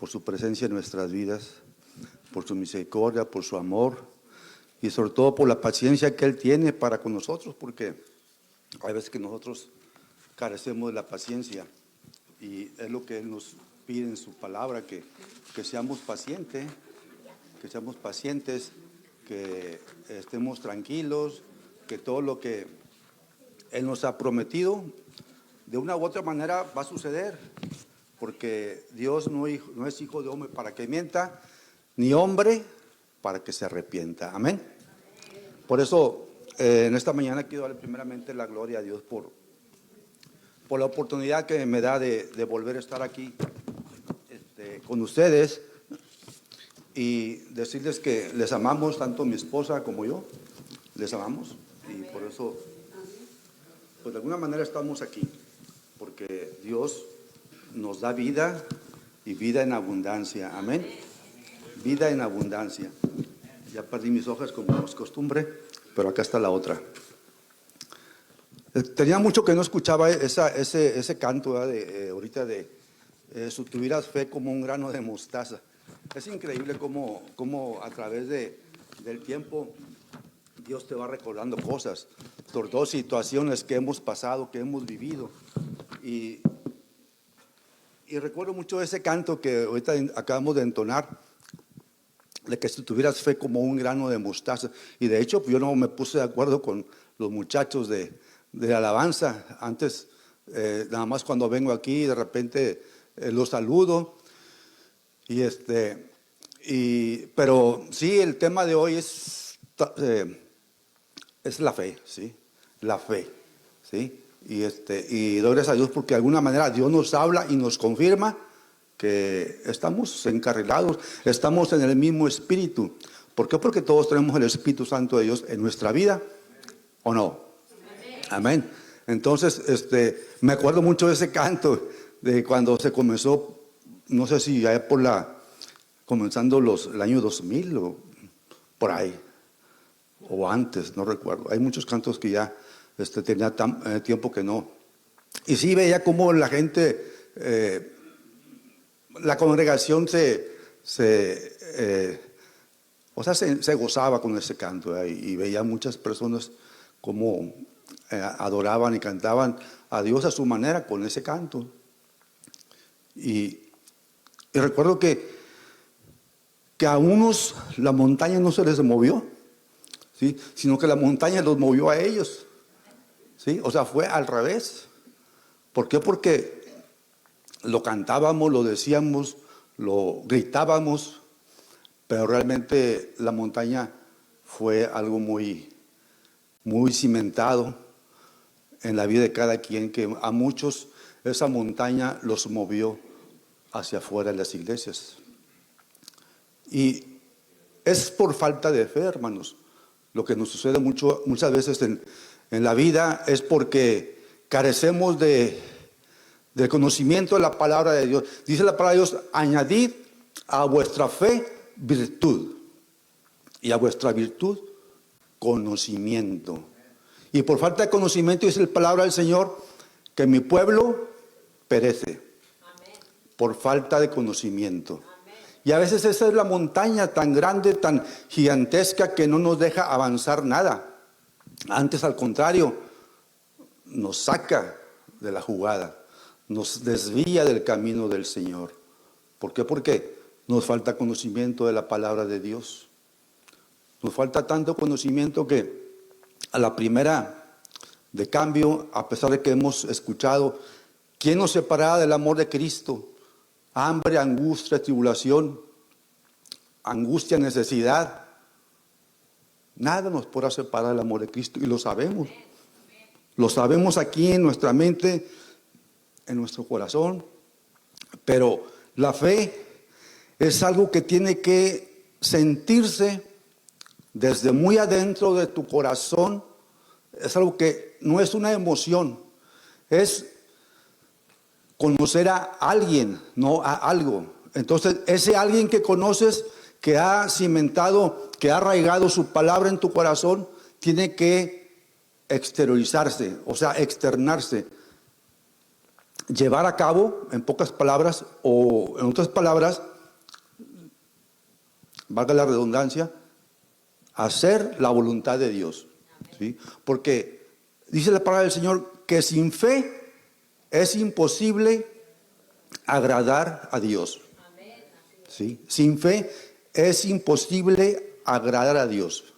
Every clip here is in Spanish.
por su presencia en nuestras vidas, por su misericordia, por su amor y sobre todo por la paciencia que Él tiene para con nosotros, porque hay veces que nosotros carecemos de la paciencia y es lo que Él nos pide en su palabra, que seamos pacientes, que estemos tranquilos, que todo lo que Él nos ha prometido de una u otra manera va a suceder, porque Dios no es hijo de hombre para que mienta, ni hombre para que se arrepienta. Amén. Por eso en esta mañana quiero darle primeramente la gloria a Dios por la oportunidad que me da de volver a estar aquí con ustedes y decirles que les amamos, tanto mi esposa como yo, les amamos, y por eso, pues de alguna manera estamos aquí, porque Dios nos da vida y vida en abundancia. Amén. Vida en abundancia. Ya perdí mis hojas como es costumbre, pero acá está la otra. Tenía mucho que no escuchaba ese canto ahorita de si tuvieras fe como un grano de mostaza. Es increíble cómo a través del tiempo Dios te va recordando cosas, sobre todo situaciones que hemos pasado, que hemos vivido. Y recuerdo mucho ese canto que ahorita acabamos de entonar, de que si tuvieras fe como un grano de mostaza. Y de hecho yo no me puse de acuerdo con los muchachos de alabanza. Antes, nada más cuando vengo aquí, de repente los saludo. Pero sí, el tema de hoy es la fe, ¿sí? La fe, ¿sí? Y doy gracias a Dios porque de alguna manera Dios nos habla y nos confirma que estamos encarrilados, estamos en el mismo espíritu. ¿Por qué? Porque todos tenemos el Espíritu Santo de Dios en nuestra vida, ¿o no? Amén. Entonces, me acuerdo mucho de ese canto de cuando se comenzó, no sé si ya comenzando el año 2000 o por ahí, o antes, no recuerdo. Hay muchos cantos que ya tenía tiempo que no. Y sí veía cómo la gente, la congregación se gozaba con ese canto, y veía muchas personas cómo adoraban y cantaban a Dios a su manera con ese canto. Y recuerdo que a unos la montaña no se les movió, ¿sí? Sino que la montaña los movió a ellos, ¿sí? O sea, fue al revés. ¿Por qué? Porque lo cantábamos, lo decíamos, lo gritábamos, pero realmente la montaña fue algo muy, muy cimentado en la vida de cada quien, que a muchos esa montaña los movió hacia afuera de las iglesias. Y es por falta de fe, hermanos. Lo que nos sucede muchas veces en la vida es porque carecemos del conocimiento de la palabra de Dios. Dice la palabra de Dios: añadid a vuestra fe virtud, y a vuestra virtud conocimiento. Y por falta de conocimiento, dice la palabra del Señor, que mi pueblo perece. Amén. Por falta de conocimiento. Amén. Y a veces esa es la montaña tan grande, tan gigantesca, que no nos deja avanzar nada. Antes, al contrario, nos saca de la jugada, nos desvía del camino del Señor. ¿Por qué? Porque nos falta conocimiento de la palabra de Dios. Nos falta tanto conocimiento que a la primera de cambio, a pesar de que hemos escuchado, ¿quién nos separará del amor de Cristo? Hambre, angustia, tribulación, angustia, necesidad. Nada nos podrá separar del amor de Cristo, y lo sabemos. Lo sabemos aquí en nuestra mente, en nuestro corazón. Pero la fe es algo que tiene que sentirse desde muy adentro de tu corazón. Es algo que no es una emoción, es conocer a alguien, no a algo. Entonces, ese alguien que conoces, que ha cimentado, que ha arraigado su palabra en tu corazón, tiene que exteriorizarse, o sea, externarse, llevar a cabo, en pocas palabras, o en otras palabras, valga la redundancia, hacer la voluntad de Dios. ¿Sí? Porque dice la palabra del Señor que sin fe es imposible agradar a Dios. ¿Sí? Sin fe es imposible agradar a Dios.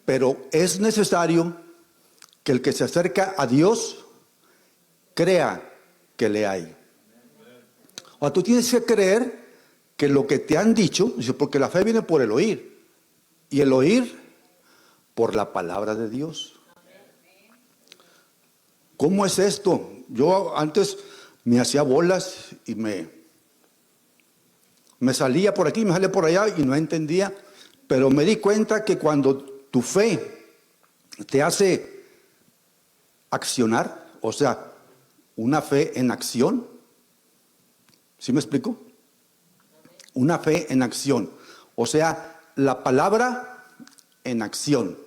Pero es necesario que el que se acerca a Dios crea que le hay. O sea, tú tienes que creer que lo que te han dicho, porque la fe viene por el oír, y el oír por la palabra de Dios. ¿Cómo es esto? Yo antes me hacía bolas y me salía por aquí, me salía por allá y no entendía, pero me di cuenta que cuando tu fe te hace accionar, o sea, una fe en acción, ¿sí me explico? Una fe en acción, o sea, la palabra en acción.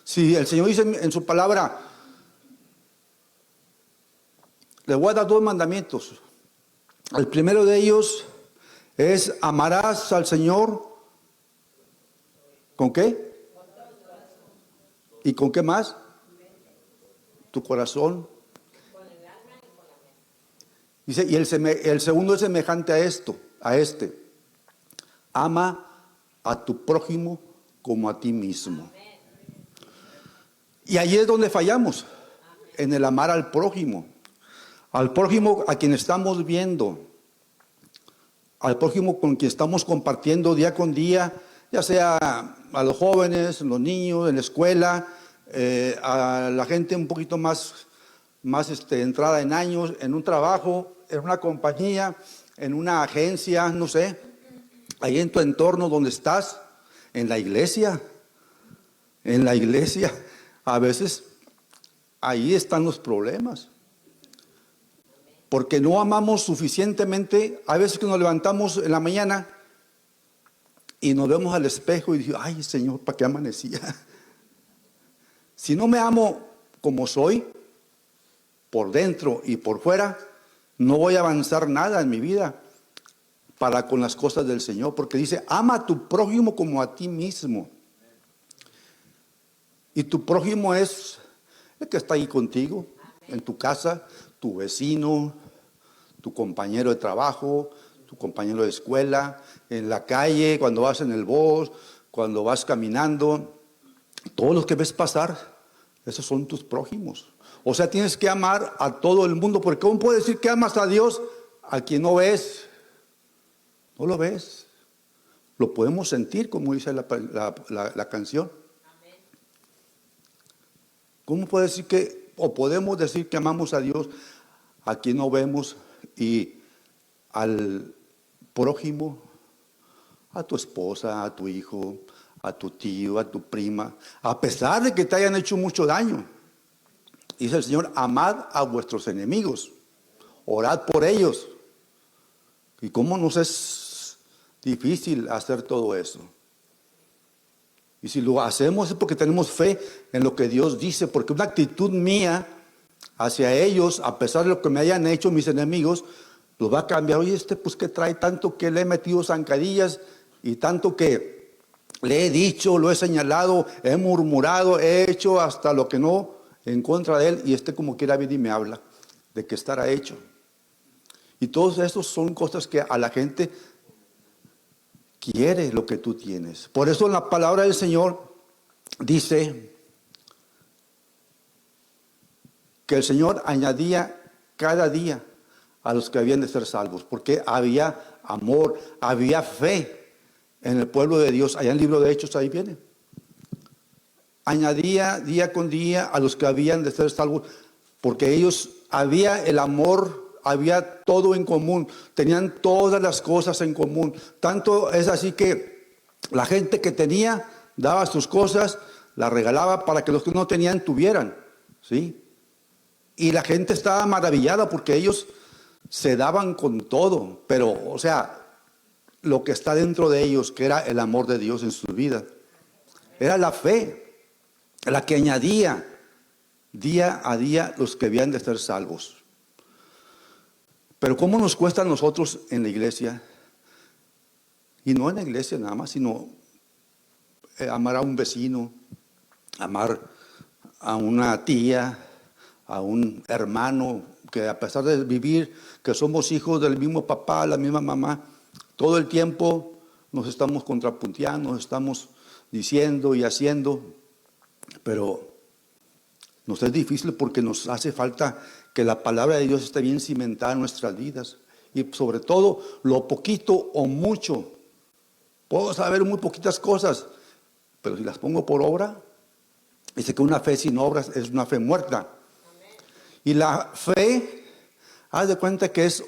Si el Señor dice en su palabra, le voy a dar 2 mandamientos. El primero de ellos es: amarás al Señor. ¿Con qué? ¿Y con qué más? Tu corazón. Dice, y el segundo es semejante a este. Ama a tu prójimo como a ti mismo. Y ahí es donde fallamos, en el amar al prójimo a quien estamos viendo, al prójimo con quien estamos compartiendo día con día, ya sea a los jóvenes, los niños, en la escuela, a la gente un poquito más entrada en años, en un trabajo, en una compañía, en una agencia, no sé, ahí en tu entorno donde estás, en la iglesia. A veces ahí están los problemas. Porque no amamos suficientemente. Hay veces que nos levantamos en la mañana y nos vemos al espejo y decimos, ay Señor, ¿para qué amanecía? Si no me amo como soy, por dentro y por fuera, no voy a avanzar nada en mi vida para con las cosas del Señor. Porque dice, ama a tu prójimo como a ti mismo. Y tu prójimo es el que está ahí contigo, en tu casa, tu vecino, tu compañero de trabajo, tu compañero de escuela, en la calle, cuando vas en el bus, cuando vas caminando, todos los que ves pasar, esos son tus prójimos. O sea, tienes que amar a todo el mundo, porque ¿cómo puedes decir que amas a Dios a quien no ves? No lo ves. Lo podemos sentir, como dice la canción. ¿Cómo puedes decir que, o podemos decir que amamos a Dios a quien no vemos, y al prójimo, a tu esposa, a tu hijo, a tu tío, a tu prima, a pesar de que te hayan hecho mucho daño? Dice el Señor, amad a vuestros enemigos, orad por ellos. ¿Y cómo nos es difícil hacer todo eso? Y si lo hacemos es porque tenemos fe en lo que Dios dice, porque una actitud mía hacia ellos, a pesar de lo que me hayan hecho mis enemigos, los va a cambiar. Oye, pues que trae tanto que le he metido zancadillas y tanto que le he dicho, lo he señalado, he murmurado, he hecho hasta lo que no en contra de él, y como quiera viene y me habla de que estará hecho. Y todos estos son cosas que a la gente quiere lo que tú tienes. Por eso en la palabra del Señor dice que el Señor añadía cada día a los que habían de ser salvos, porque había amor, había fe en el pueblo de Dios. Allá en el libro de Hechos, ahí viene. Añadía día con día a los que habían de ser salvos, porque ellos, había el amor, había todo en común, tenían todas las cosas en común. Tanto es así que la gente que tenía daba sus cosas, las regalaba para que los que no tenían tuvieran, ¿sí? Y la gente estaba maravillada porque ellos se daban con todo, pero, o sea, lo que está dentro de ellos, que era el amor de Dios en su vida, era la fe, la que añadía día a día los que habían de ser salvos. Pero ¿cómo nos cuesta a nosotros en la iglesia? Y no en la iglesia nada más, sino amar a un vecino, amar a una tía, a un hermano, que a pesar de vivir, que somos hijos del mismo papá, la misma mamá, todo el tiempo nos estamos contrapunteando, nos estamos diciendo y haciendo, pero nos es difícil porque nos hace falta que la palabra de Dios esté bien cimentada en nuestras vidas. Y sobre todo, lo poquito o mucho. Puedo saber muy poquitas cosas, pero si las pongo por obra, dice que una fe sin obras es una fe muerta. Y la fe, haz de cuenta que es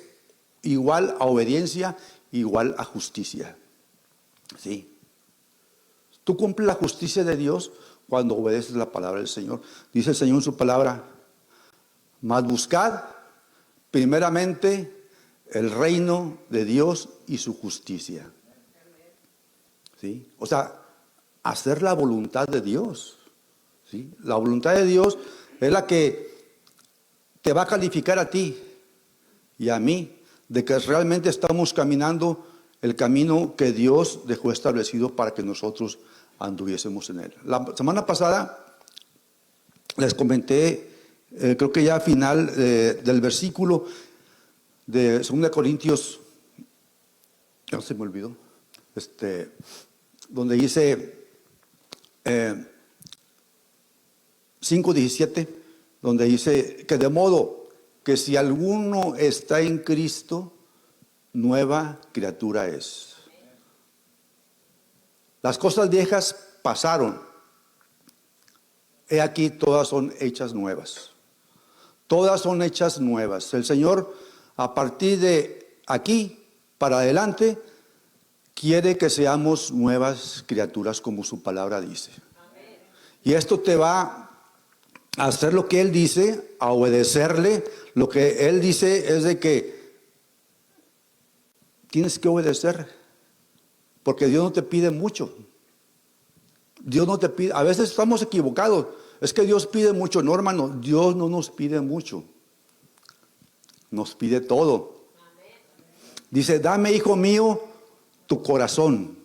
igual a obediencia, igual a justicia. ¿Sí? Tú cumples la justicia de Dios cuando obedeces la palabra del Señor. Dice el Señor en su palabra: mas buscad primeramente el reino de Dios y su justicia. ¿Sí? O sea, hacer la voluntad de Dios. ¿Sí? La voluntad de Dios es la que te va a calificar a ti y a mí de que realmente estamos caminando el camino que Dios dejó establecido para que nosotros anduviésemos en él. La semana pasada les comenté, creo que ya al final del versículo de 2 Corintios, ya se me olvidó, donde dice 5:17, donde dice que de modo que si alguno está en Cristo, nueva criatura es. Las cosas viejas pasaron. He aquí, todas son hechas nuevas. Todas son hechas nuevas. El Señor, a partir de aquí para adelante, quiere que seamos nuevas criaturas, como su palabra dice. Amén. Y esto te va a hacer lo que Él dice, a obedecerle. Lo que Él dice es de que tienes que obedecer, porque Dios no te pide mucho. Dios no te pide, a veces estamos equivocados, es que Dios pide mucho. No, hermano, Dios no nos pide mucho, nos pide todo. Dice: dame, hijo mío, tu corazón.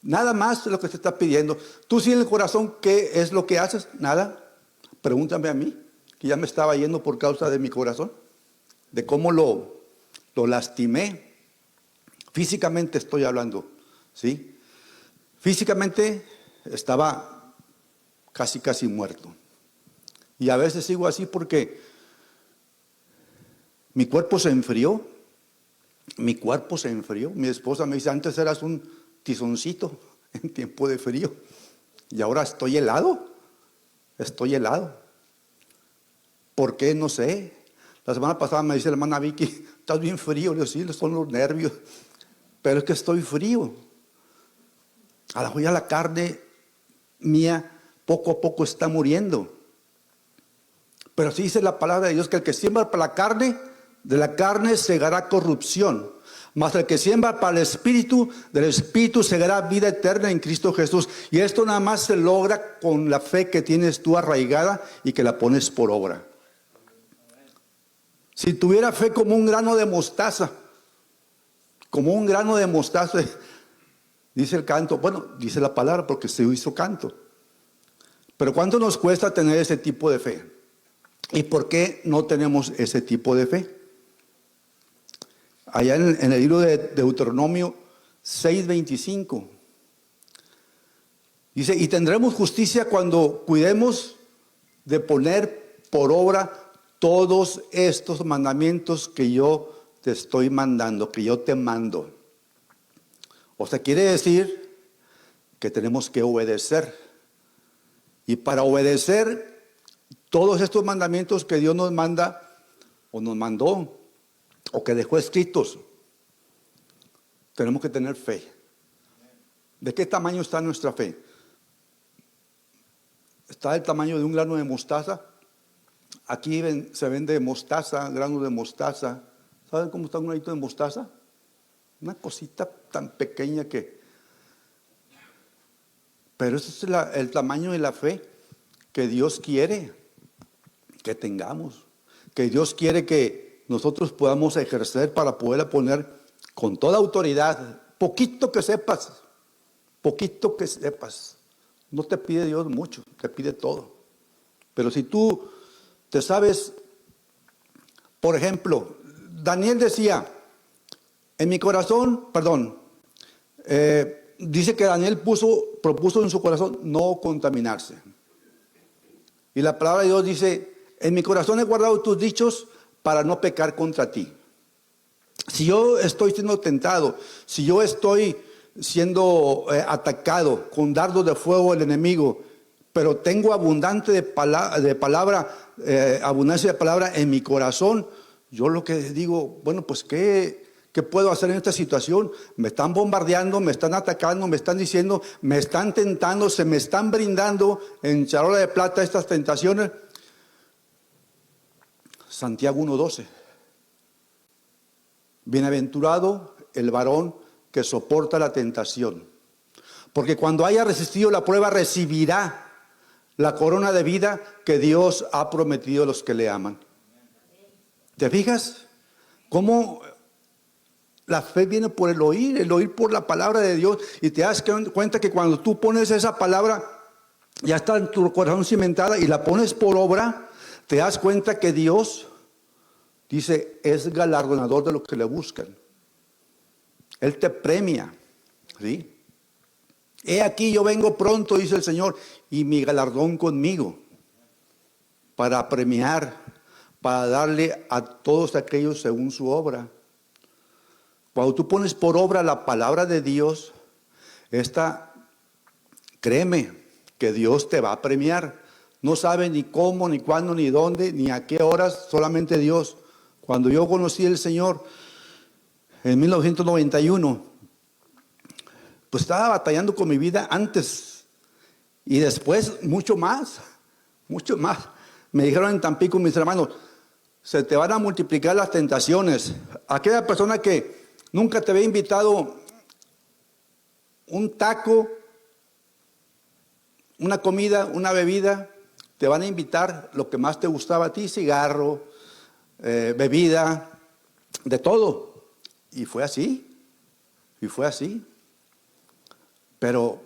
Nada más de lo que te está pidiendo. Tú sin el corazón, ¿qué es lo que haces? Nada. Pregúntame a mí, que ya me estaba yendo por causa de mi corazón, de cómo lo lastimé. Físicamente estoy hablando, ¿sí? Físicamente estaba casi muerto. Y a veces sigo así porque mi cuerpo se enfrió. Mi cuerpo se enfrió. Mi esposa me dice: antes eras un tizoncito en tiempo de frío, y ahora estoy helado. Estoy helado. ¿Por qué? No sé. La semana pasada me dice la hermana Vicky: estás bien frío. Le digo: sí, son los nervios, pero es que estoy frío. A la joya, la carne mía poco a poco está muriendo. Pero sí dice la palabra de Dios que el que siembra para la carne, de la carne segará corrupción. Mas el que siembra para el Espíritu, del Espíritu segará vida eterna en Cristo Jesús. Y esto nada más se logra con la fe que tienes tú arraigada y que la pones por obra. Si tuviera fe como un grano de mostaza, como un grano de mostaza, dice el canto, bueno, dice la palabra porque se hizo canto. Pero ¿cuánto nos cuesta tener ese tipo de fe? ¿Y por qué no tenemos ese tipo de fe? Allá en el libro de Deuteronomio 6:25 dice: y tendremos justicia cuando cuidemos de poner por obra todos estos mandamientos que yo te estoy mandando, que yo te mando. O sea, quiere decir que tenemos que obedecer. Y para obedecer todos estos mandamientos que Dios nos manda o nos mandó, o que dejó escritos, tenemos que tener fe. ¿De qué tamaño está nuestra fe? Está del tamaño de un grano de mostaza. Aquí se vende mostaza, granos de mostaza. ¿Saben cómo está un granito de mostaza? Una cosita tan pequeña que... Pero ese es el tamaño de la fe que Dios quiere que tengamos, que Dios quiere que nosotros podamos ejercer para poderla poner con toda autoridad poquito que sepas, poquito que sepas. No te pide Dios mucho, te pide todo. Pero si tú te sabes, por ejemplo, Daniel decía, en mi corazón, dice que Daniel propuso en su corazón no contaminarse. Y la palabra de Dios dice, en mi corazón he guardado tus dichos para no pecar contra ti. Si yo estoy siendo tentado, si yo estoy siendo atacado con dardos de fuego del enemigo, pero tengo abundancia de palabra en mi corazón, yo lo que digo, bueno, pues ¿qué puedo hacer en esta situación? Me están bombardeando, me están atacando, me están diciendo, me están tentando, se me están brindando en charola de plata estas tentaciones. Santiago 1:12. Bienaventurado el varón que soporta la tentación, porque cuando haya resistido la prueba recibirá la corona de vida que Dios ha prometido a los que le aman. ¿Te fijas? ¿Cómo la fe viene por el oír por la palabra de Dios? Y te das cuenta que cuando tú pones esa palabra, ya está en tu corazón cimentada y la pones por obra, te das cuenta que Dios, dice, es galardonador de los que le buscan. Él te premia, ¿sí? He aquí yo vengo pronto, dice el Señor, y mi galardón conmigo, para premiar, para darle a todos aquellos según su obra. Cuando tú pones por obra la palabra de Dios, créeme que Dios te va a premiar. No sabe ni cómo, ni cuándo, ni dónde, ni a qué horas, solamente Dios. Cuando yo conocí al Señor en 1991, pues estaba batallando con mi vida antes y después mucho más. Me dijeron en Tampico mis hermanos, se te van a multiplicar las tentaciones. Aquella persona que nunca te había invitado un taco, una comida, una bebida, te van a invitar lo que más te gustaba a ti, cigarro, bebida, de todo. Y fue así. Pero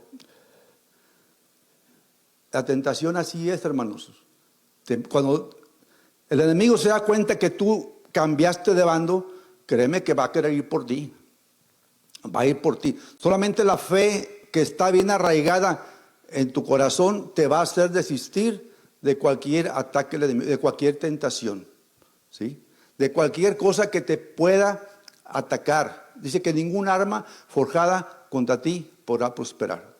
la tentación así es, hermanos. Cuando el enemigo se da cuenta que tú cambiaste de bando, créeme que va a querer ir por ti. Va a ir por ti. Solamente la fe que está bien arraigada en tu corazón te va a hacer desistir de cualquier ataque, de cualquier tentación, ¿sí? De cualquier cosa que te pueda atacar. Dice que ningún arma forjada contra ti podrá prosperar.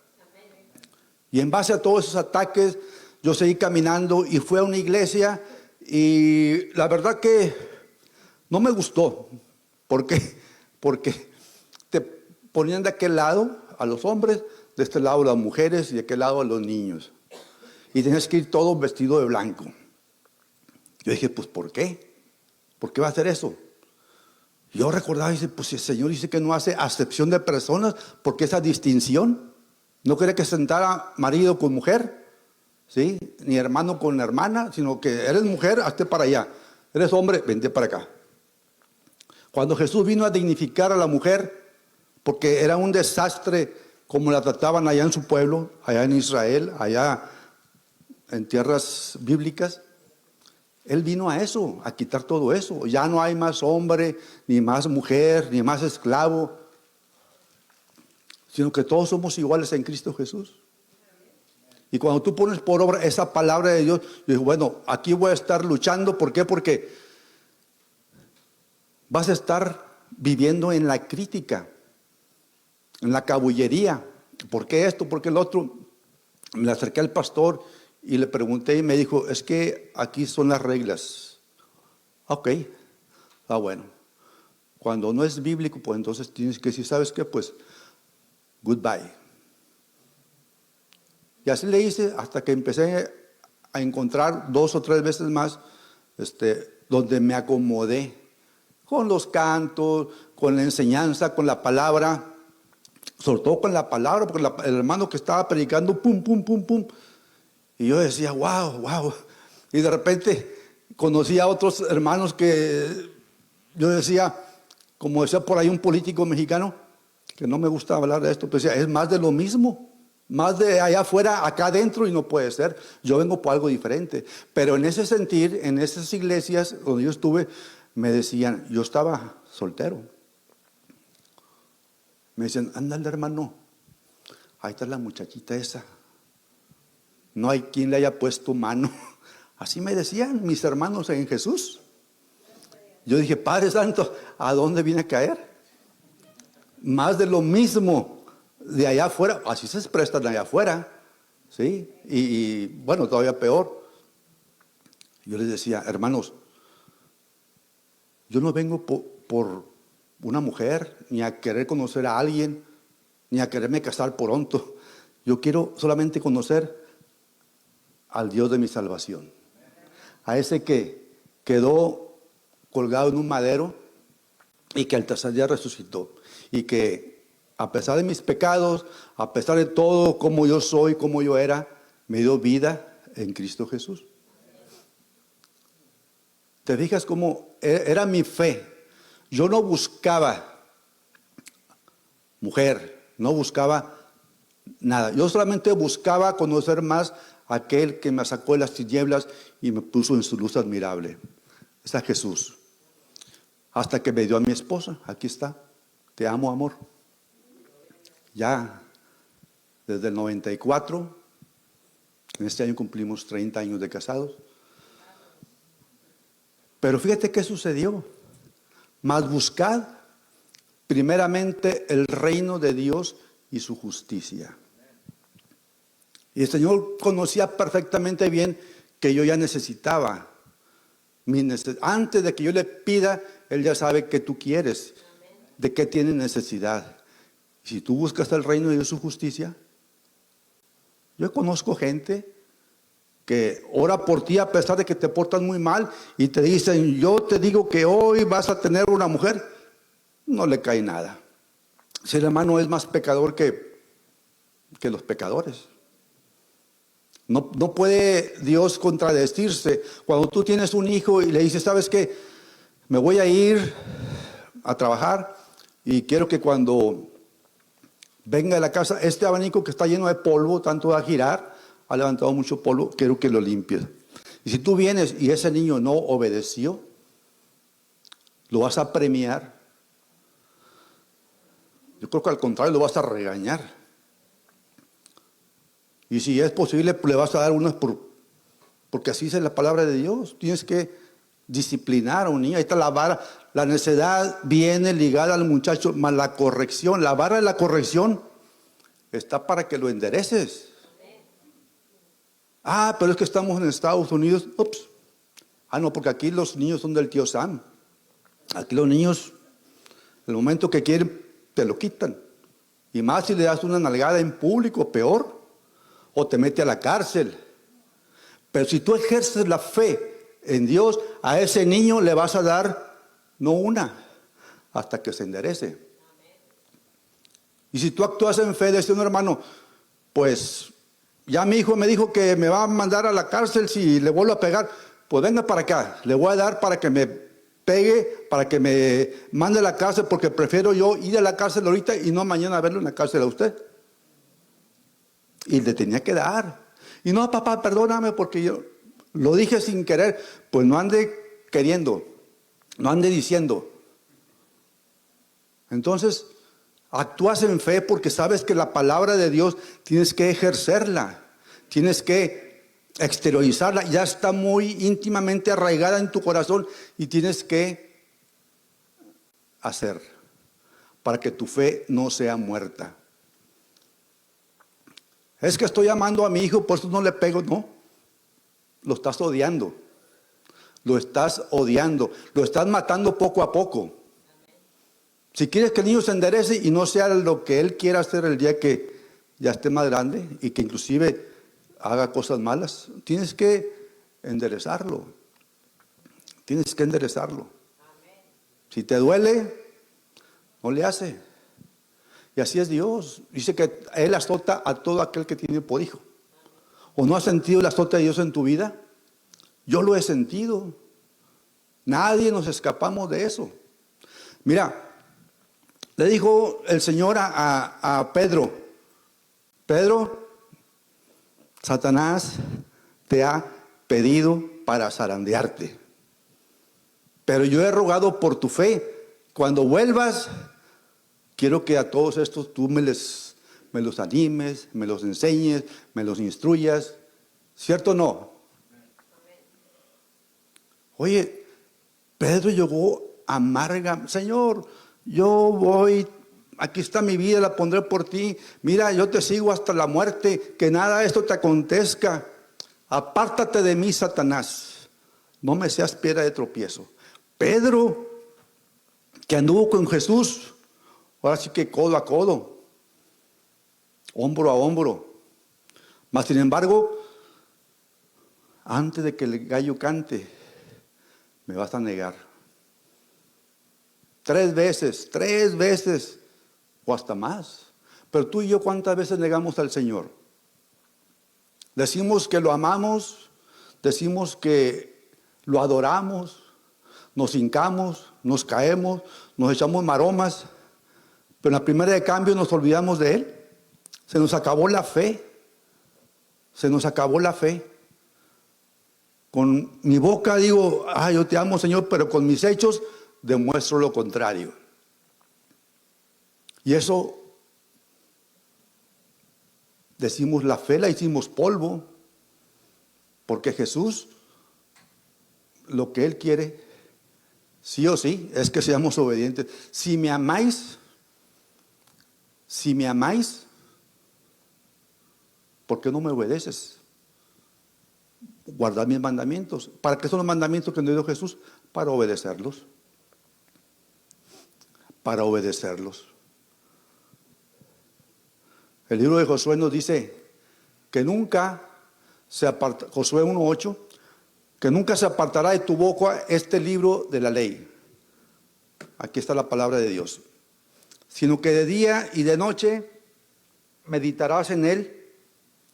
Y en base a todos esos ataques, yo seguí caminando y fui a una iglesia y la verdad que no me gustó. ¿Por qué? Porque te ponían de aquel lado a los hombres, de este lado a las mujeres y de aquel lado a los niños. Y tenías que ir todo vestido de blanco. Yo dije, pues ¿por qué? ¿Por qué va a hacer eso? Yo recordaba, dice, pues el Señor dice que no hace acepción de personas, porque esa distinción, no quiere que sentara marido con mujer, ¿sí? Ni hermano con hermana, sino que eres mujer, hazte para allá, eres hombre, vente para acá. Cuando Jesús vino a dignificar a la mujer, porque era un desastre como la trataban allá en su pueblo, allá en Israel, allá en tierras bíblicas, Él vino a eso, a quitar todo eso. Ya no hay más hombre, ni más mujer, ni más esclavo, sino que todos somos iguales en Cristo Jesús. Y cuando tú pones por obra esa palabra de Dios, yo digo, bueno, aquí voy a estar luchando. ¿Por qué? Porque vas a estar viviendo en la crítica, en la cabullería. ¿Por qué esto? ¿Por qué el otro? Me acerqué al pastor y le pregunté y me dijo, es que aquí son las reglas. Ok, está bueno. Cuando no es bíblico, pues entonces tienes que decir, ¿sabes qué? Pues, goodbye. Y así le hice hasta que empecé a encontrar 2 o 3 veces más, donde me acomodé con los cantos, con la enseñanza, con la palabra, sobre todo con la palabra, porque el hermano que estaba predicando, pum, pum, pum, pum. Y yo decía, wow. Y de repente conocí a otros hermanos que yo decía, como decía por ahí un político mexicano, que no me gusta hablar de esto, pues decía, es más de lo mismo. Más de allá afuera, acá adentro, y no puede ser. Yo vengo por algo diferente. Pero en ese sentir, en esas iglesias donde yo estuve, me decían, yo estaba soltero. Me decían, ándale hermano, ahí está la muchachita esa. No hay quien le haya puesto mano. Así me decían mis hermanos en Jesús. Yo dije, Padre Santo, ¿a dónde viene a caer? Más de lo mismo. De allá afuera, así se prestan allá afuera, ¿sí? Y bueno, todavía peor. Yo les decía, hermanos, yo no vengo por una mujer, ni a querer conocer a alguien, ni a quererme casar pronto. Yo quiero solamente conocer al Dios de mi salvación. A ese que quedó colgado en un madero y que al tercer día resucitó. Y que a pesar de mis pecados, a pesar de todo como yo soy, como yo era, me dio vida en Cristo Jesús. ¿Te fijas cómo era mi fe? Yo no buscaba mujer, no buscaba nada. Yo solamente buscaba conocer más a aquel que me sacó de las tinieblas y me puso en su luz admirable. Es a Jesús. Hasta que me dio a mi esposa. Aquí está. Te amo, amor. Ya desde el 94, en este año cumplimos 30 años de casados. Pero fíjate qué sucedió. Mas buscad primeramente el reino de Dios y su justicia. Y el Señor conocía perfectamente bien que yo ya necesitaba. Antes de que yo le pida, Él ya sabe qué tú quieres, de qué tienes necesidad. Si tú buscas el reino de su justicia, yo conozco gente que ora por ti a pesar de que te portas muy mal y te dicen, yo te digo que hoy vas a tener una mujer, no le cae nada. Si el hermano es más pecador que los pecadores. No puede Dios contradecirse. Cuando tú tienes un hijo y le dices, ¿sabes qué? Me voy a ir a trabajar y quiero que cuando venga de la casa, este abanico que está lleno de polvo, tanto va a girar, ha levantado mucho polvo, quiero que lo limpies. Y si tú vienes y ese niño no obedeció, lo vas a premiar. Yo creo que al contrario lo vas a regañar. Y si es posible, le vas a dar unas porque así es la palabra de Dios. Tienes que disciplinar a un niño. Ahí está la vara. La necedad viene ligada al muchacho, más la corrección. La vara de la corrección está para que lo endereces. Ah, pero es que estamos en Estados Unidos. Ups. Ah, no, porque aquí los niños son del tío Sam. Aquí los niños, el momento que quieren, te lo quitan. Y más si le das una nalgada en público, peor. O te mete a la cárcel. Pero si tú ejerces la fe en Dios, a ese niño le vas a dar no una, hasta que se enderece. Y si tú actúas en fe, decía un hermano, pues ya mi hijo me dijo que me va a mandar a la cárcel si le vuelvo a pegar, pues venga para acá, le voy a dar para que me pegue, para que me mande a la cárcel, porque prefiero yo ir a la cárcel ahorita y no mañana verlo en la cárcel a usted. Y le tenía que dar. Y no, papá, perdóname porque yo lo dije sin querer. Pues no ande queriendo, no ande diciendo. Entonces, actúas en fe porque sabes que la palabra de Dios tienes que ejercerla, tienes que exteriorizarla. Ya está muy íntimamente arraigada en tu corazón y tienes que hacer para que tu fe no sea muerta. Es que estoy amando a mi hijo, por eso no le pego. No, lo estás odiando. Lo estás odiando. Lo estás matando poco a poco. Si quieres que el niño se enderece y no sea lo que él quiera hacer el día que ya esté más grande y que inclusive haga cosas malas, tienes que enderezarlo. Tienes que enderezarlo. Si te duele, no le hace. Y así es Dios. Dice que Él azota a todo aquel que tiene por hijo. ¿O no has sentido el azote de Dios en tu vida? Yo lo he sentido. Nadie nos escapamos de eso. Mira, Le dijo el Señor a Pedro: Pedro, Satanás te ha pedido para zarandearte, pero yo he rogado por tu fe. Cuando vuelvas, quiero que a todos estos tú me los animes, me los enseñes, me los instruyas. ¿Cierto o no? Oye, Pedro llegó amarga: Señor, yo voy, aquí está mi vida, la pondré por ti. Mira, yo te sigo hasta la muerte, que nada de esto te acontezca. Apártate de mí, Satanás, no me seas piedra de tropiezo. Pedro, que anduvo con Jesús, ahora sí que codo a codo, hombro a hombro. Mas sin embargo, antes de que el gallo cante, me vas a negar. 3 veces o hasta más. Pero tú y yo, ¿cuántas veces negamos al Señor? Decimos que lo amamos, decimos que lo adoramos, nos hincamos, nos caemos, nos echamos maromas, pero en la primera de cambio nos olvidamos de Él. Se nos acabó la fe. Se nos acabó la fe. Con mi boca digo: yo te amo, Señor, pero con mis hechos demuestro lo contrario. Y eso, decimos, la fe la hicimos polvo, porque Jesús, lo que Él quiere, sí o sí, es que seamos obedientes. Si me amáis, ¿por qué no me obedeces? Guardad mis mandamientos. ¿Para qué son los mandamientos que nos dio Jesús? Para obedecerlos. Para obedecerlos. El libro de Josué nos dice que nunca se aparta, Josué 1:8, que nunca se apartará de tu boca este libro de la ley. Aquí está la palabra de Dios. Sino que de día y de noche meditarás en él.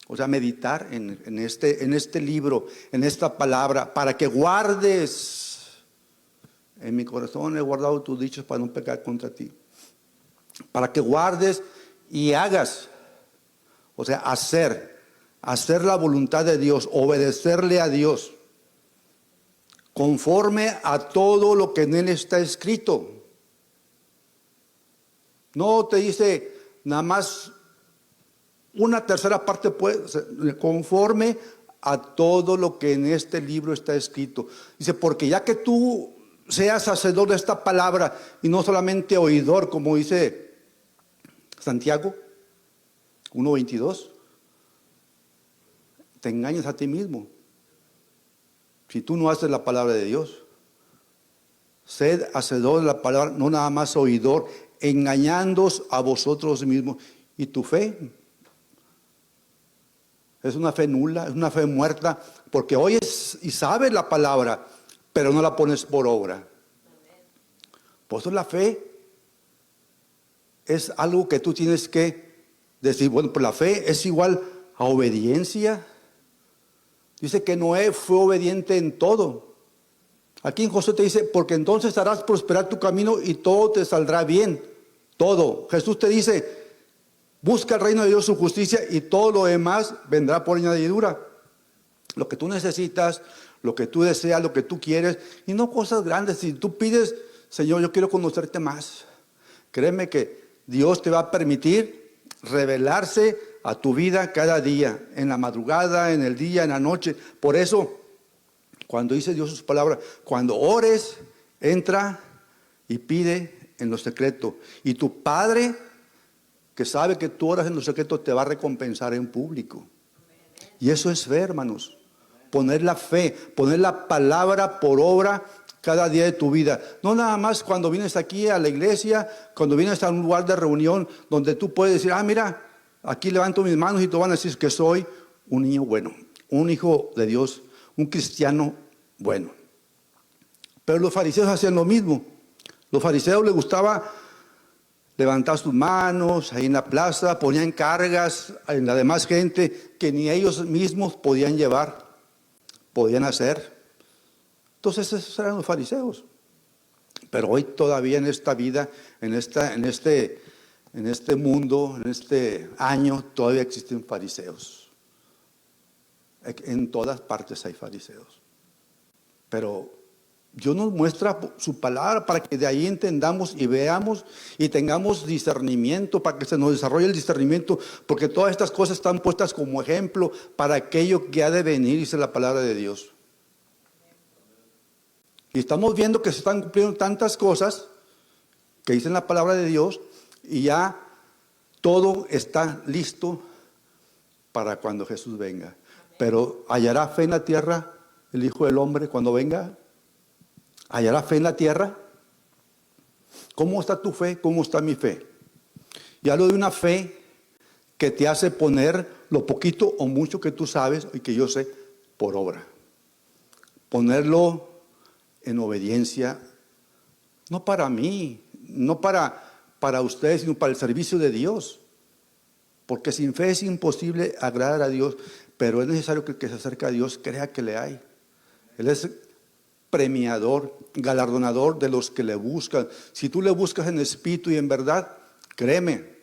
O sea, meditar en este libro, en esta palabra, para que guardes. En mi corazón he guardado tus dichos para no pecar contra ti. Para que guardes y hagas. O sea, hacer la voluntad de Dios, obedecerle a Dios, conforme a todo lo que en él está escrito. No te dice nada más una tercera parte, conforme a todo lo que en este libro está escrito. Dice, porque ya que tú seas hacedor de esta palabra y no solamente oidor, como dice Santiago 1:22, te engañas a ti mismo. Si tú no haces la palabra de Dios, sed hacedor de la palabra, no nada más oidor, engañándoos a vosotros mismos. Y tu fe es una fe nula, es una fe muerta, porque oyes y sabes la palabra, pero no la pones por obra. Por eso la fe es algo que tú tienes que decir, bueno, pues la fe es igual a obediencia. Dice que Noé fue obediente en todo. Aquí en Josué te dice, porque entonces harás prosperar tu camino y todo te saldrá bien. Todo. Jesús te dice, busca el reino de Dios, su justicia, y todo lo demás vendrá por añadidura. Lo que tú necesitas, lo que tú deseas, lo que tú quieres, y no cosas grandes. Si tú pides, Señor, yo quiero conocerte más, créeme que Dios te va a permitir revelarse a tu vida cada día, en la madrugada, en el día, en la noche. Por eso, cuando dice Dios sus palabras, cuando ores, entra y pide en lo secreto, y tu Padre, que sabe que tú oras en lo secreto, te va a recompensar en público. Y eso es fe, hermanos. Poner la fe, poner la palabra por obra cada día de tu vida. No nada más cuando vienes aquí a la iglesia, cuando vienes a un lugar de reunión donde tú puedes decir, mira, aquí levanto mis manos y te van a decir que soy un niño bueno, un hijo de Dios, un cristiano bueno. Pero los fariseos hacían lo mismo. Los fariseos les gustaba levantar sus manos ahí en la plaza, ponían cargas en la demás gente que ni ellos mismos podían llevar, podían hacer. Entonces esos eran los fariseos. Pero hoy todavía en esta vida, en este mundo, en este año, todavía existen fariseos. En todas partes hay fariseos. Pero Dios nos muestra su palabra para que de ahí entendamos y veamos y tengamos discernimiento, para que se nos desarrolle el discernimiento, porque todas estas cosas están puestas como ejemplo para aquello que ha de venir, dice la palabra de Dios. Y estamos viendo que se están cumpliendo tantas cosas que dicen la palabra de Dios y ya todo está listo para cuando Jesús venga. Pero ¿hallará fe en la tierra el Hijo del Hombre cuando venga? ¿Hallará fe en la tierra? ¿Cómo está tu fe? ¿Cómo está mi fe? Y hablo de una fe que te hace poner lo poquito o mucho que tú sabes y que yo sé por obra. Ponerlo en obediencia, no para mí, no para ustedes, sino para el servicio de Dios. Porque sin fe es imposible agradar a Dios, pero es necesario que el que se acerca a Dios crea que le hay. Él es premiador, galardonador de los que le buscan. Si tú le buscas en espíritu y en verdad, créeme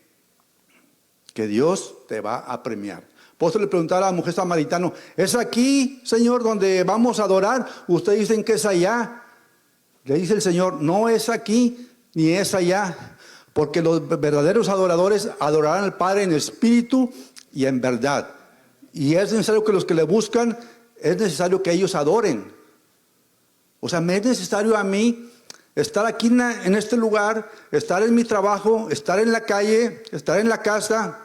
que Dios te va a premiar. Por eso le preguntaba a la mujer samaritana, ¿es aquí, Señor, donde vamos a adorar? Ustedes dicen que es allá. Le dice el Señor, no es aquí ni es allá, porque los verdaderos adoradores adorarán al Padre en espíritu y en verdad. Y es necesario que los que le buscan, es necesario que ellos adoren. O sea, me es necesario a mí estar aquí en este lugar, estar en mi trabajo, estar en la calle, estar en la casa,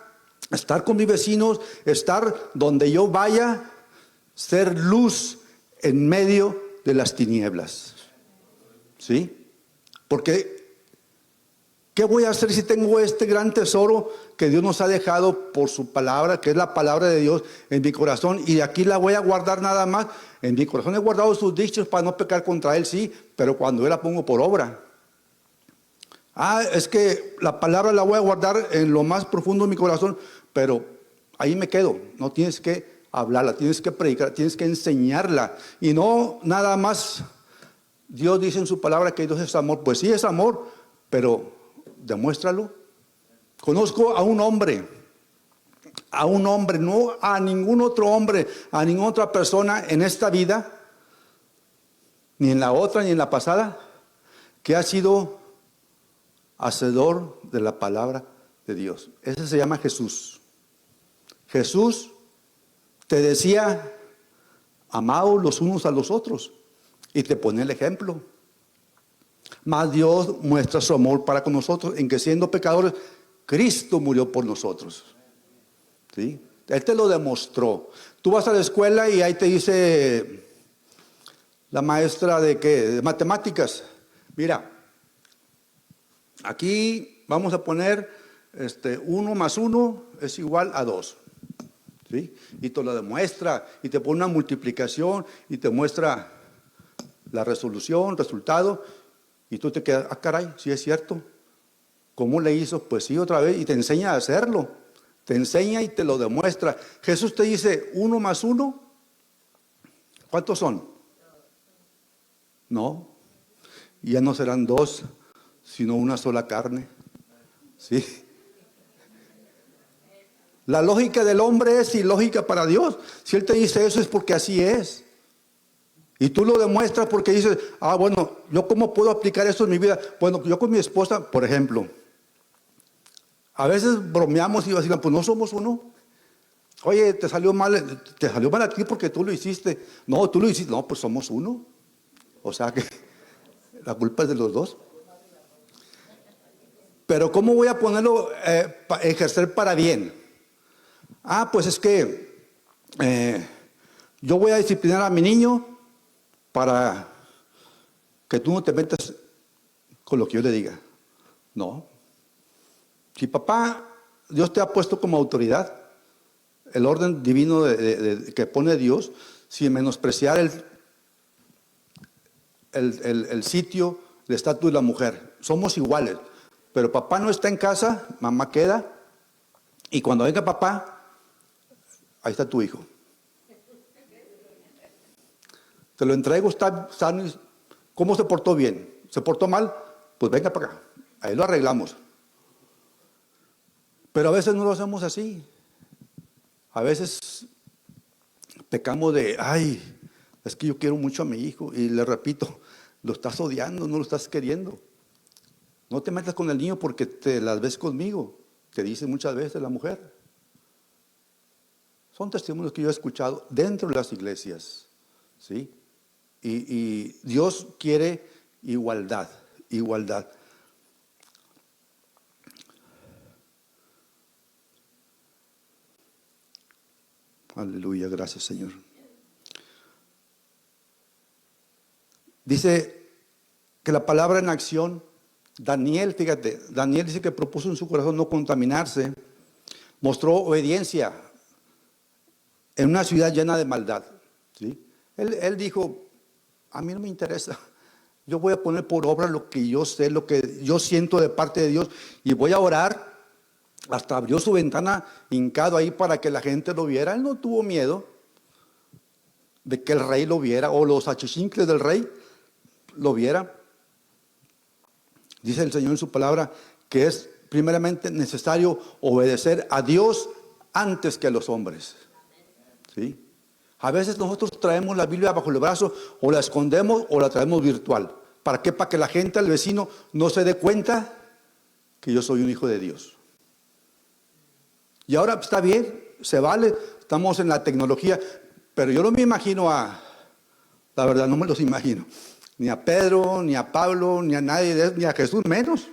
estar con mis vecinos, estar donde yo vaya, ser luz en medio de las tinieblas. ¿Sí? Porque, ¿qué voy a hacer si tengo este gran tesoro que Dios nos ha dejado por su palabra, que es la palabra de Dios en mi corazón? Y aquí la voy a guardar nada más. En mi corazón he guardado sus dichos para no pecar contra Él, sí, pero cuando yo la pongo por obra. Es que la palabra la voy a guardar en lo más profundo de mi corazón, pero ahí me quedo. No tienes que hablarla, tienes que predicar, tienes que enseñarla. Y no nada más, Dios dice en su palabra que Dios es amor. Pues sí es amor, pero demuéstralo. Conozco a un hombre, no a ningún otro hombre, a ninguna otra persona en esta vida, ni en la otra, ni en la pasada, que ha sido hacedor de la palabra de Dios. Ese se llama Jesús. Jesús te decía, amaos los unos a los otros, y te pone el ejemplo. Mas Dios muestra su amor para con nosotros, en que siendo pecadores, Cristo murió por nosotros. ¿Sí? Él te lo demostró. Tú vas a la escuela y ahí te dice la maestra de matemáticas, mira, aquí vamos a poner 1 más 1 es igual a 2. ¿Sí? Y te lo demuestra y te pone una multiplicación y te muestra la resolución, resultado, y tú te quedas, caray, sí es cierto. ¿Cómo le hizo? Pues sí, otra vez, y te enseña a hacerlo. Te enseña y te lo demuestra. Jesús te dice, 1 más 1, ¿cuántos son? No, ya no serán 2, sino una sola carne. ¿Sí? La lógica del hombre es ilógica para Dios. Si Él te dice eso es porque así es. Y tú lo demuestras porque dices, bueno, ¿yo cómo puedo aplicar eso en mi vida? Bueno, yo con mi esposa, por ejemplo, a veces bromeamos y decimos, pues no somos uno. Oye, te salió mal a ti porque tú lo hiciste. No, tú lo hiciste. No, pues somos uno. O sea que la culpa es de los dos. Pero ¿cómo voy a ponerlo, ejercer para bien? Pues es que yo voy a disciplinar a mi niño para que tú no te metas con lo que yo le diga. No. Si papá, Dios te ha puesto como autoridad, el orden divino que pone Dios, sin menospreciar el sitio, el estatus de la mujer. Somos iguales. Pero papá no está en casa, mamá queda, y cuando venga papá, ahí está tu hijo. Te lo entrego, está sano. ¿Cómo se portó bien? se portó mal, pues venga para acá, ahí lo arreglamos. Pero a veces no lo hacemos así. A veces pecamos de, ay, es que yo quiero mucho a mi hijo. Y le repito, lo estás odiando, no lo estás queriendo. No te metas con el niño porque te las ves conmigo, te dice muchas veces la mujer. Son testimonios que yo he escuchado dentro de las iglesias, ¿sí? Y Dios quiere igualdad, igualdad. Aleluya, gracias Señor. Dice que la palabra en acción, Daniel, fíjate, Daniel dice que propuso en su corazón no contaminarse, mostró obediencia en una ciudad llena de maldad, ¿sí? Él dijo, a mí no me interesa, yo voy a poner por obra lo que yo sé, lo que yo siento de parte de Dios, y voy a orar. Hasta abrió su ventana hincado ahí para que la gente lo viera. Él no tuvo miedo de que el rey lo viera o los achichincles del rey lo viera. Dice el Señor en su palabra que es primeramente necesario obedecer a Dios antes que a los hombres, ¿sí? A veces nosotros traemos la Biblia bajo el brazo, o la escondemos o la traemos virtual. ¿Para qué? Para que la gente, el vecino, no se dé cuenta que yo soy un hijo de Dios. Y ahora está bien, se vale, estamos en la tecnología, pero yo no me imagino la verdad no me los imagino, ni a Pedro, ni a Pablo, ni a nadie, ni a Jesús menos.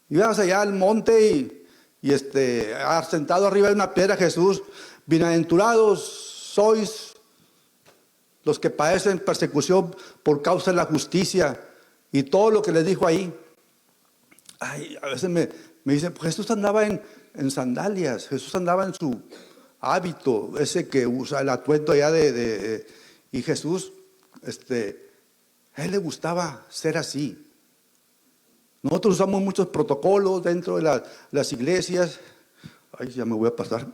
Ibas allá al monte y sentado arriba de una piedra Jesús, bienaventurados sois los que padecen persecución por causa de la justicia, y todo lo que les dijo ahí. Ay, a veces me dicen, pues Jesús andaba en sandalias, Jesús andaba en su hábito, ese que usa el atuendo allá y Jesús, a él le gustaba ser así. Nosotros usamos muchos protocolos dentro de las iglesias. Ay, ya me voy a pasar.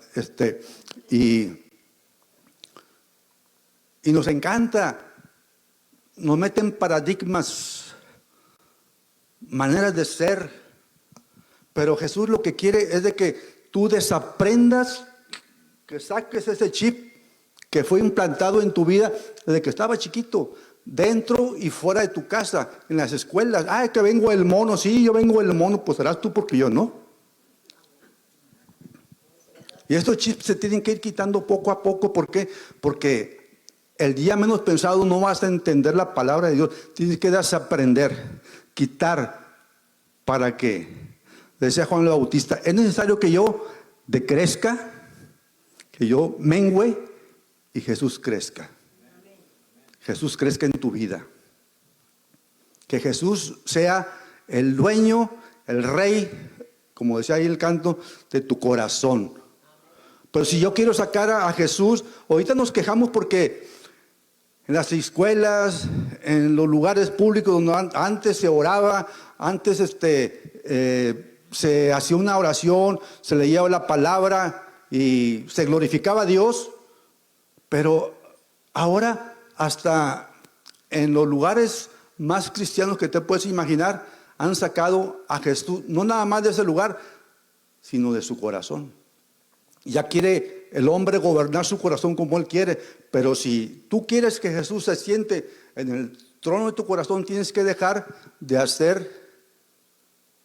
Y nos encanta, nos meten paradigmas, maneras de ser. Pero Jesús lo que quiere es de que tú desaprendas, que saques ese chip que fue implantado en tu vida desde que estaba chiquito, dentro y fuera de tu casa, en las escuelas. Ay, que vengo el mono, sí, yo vengo el mono, pues serás tú porque yo no. Y estos chips se tienen que ir quitando poco a poco. ¿Por qué? Porque el día menos pensado no vas a entender la palabra de Dios. Tienes que desaprender, quitar, ¿para qué? Decía Juan el Bautista, es necesario que yo decrezca, que yo mengüe y Jesús crezca. Jesús crezca en tu vida. Que Jesús sea el dueño, el rey, como decía ahí el canto, de tu corazón. Pero si yo quiero sacar a Jesús, ahorita nos quejamos porque en las escuelas, en los lugares públicos donde antes se oraba, antes se hacía una oración, se leía la palabra y se glorificaba a Dios, pero ahora hasta en los lugares más cristianos que te puedes imaginar han sacado a Jesús, no nada más de ese lugar, sino de su corazón. Ya quiere el hombre gobernar su corazón como él quiere, pero si tú quieres que Jesús se siente en el trono de tu corazón, tienes que dejar de hacer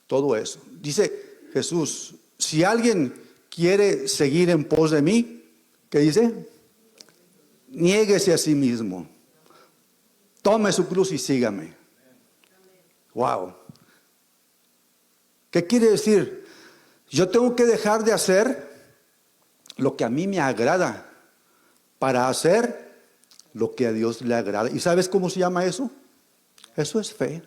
todo eso. Dice Jesús, si alguien quiere seguir en pos de mí, ¿qué dice? Niéguese a sí mismo, tome su cruz y sígame. Wow. ¿Qué quiere decir? Yo tengo que dejar de hacer lo que a mí me agrada para hacer lo que a Dios le agrada. ¿Y sabes cómo se llama eso? Eso es fe.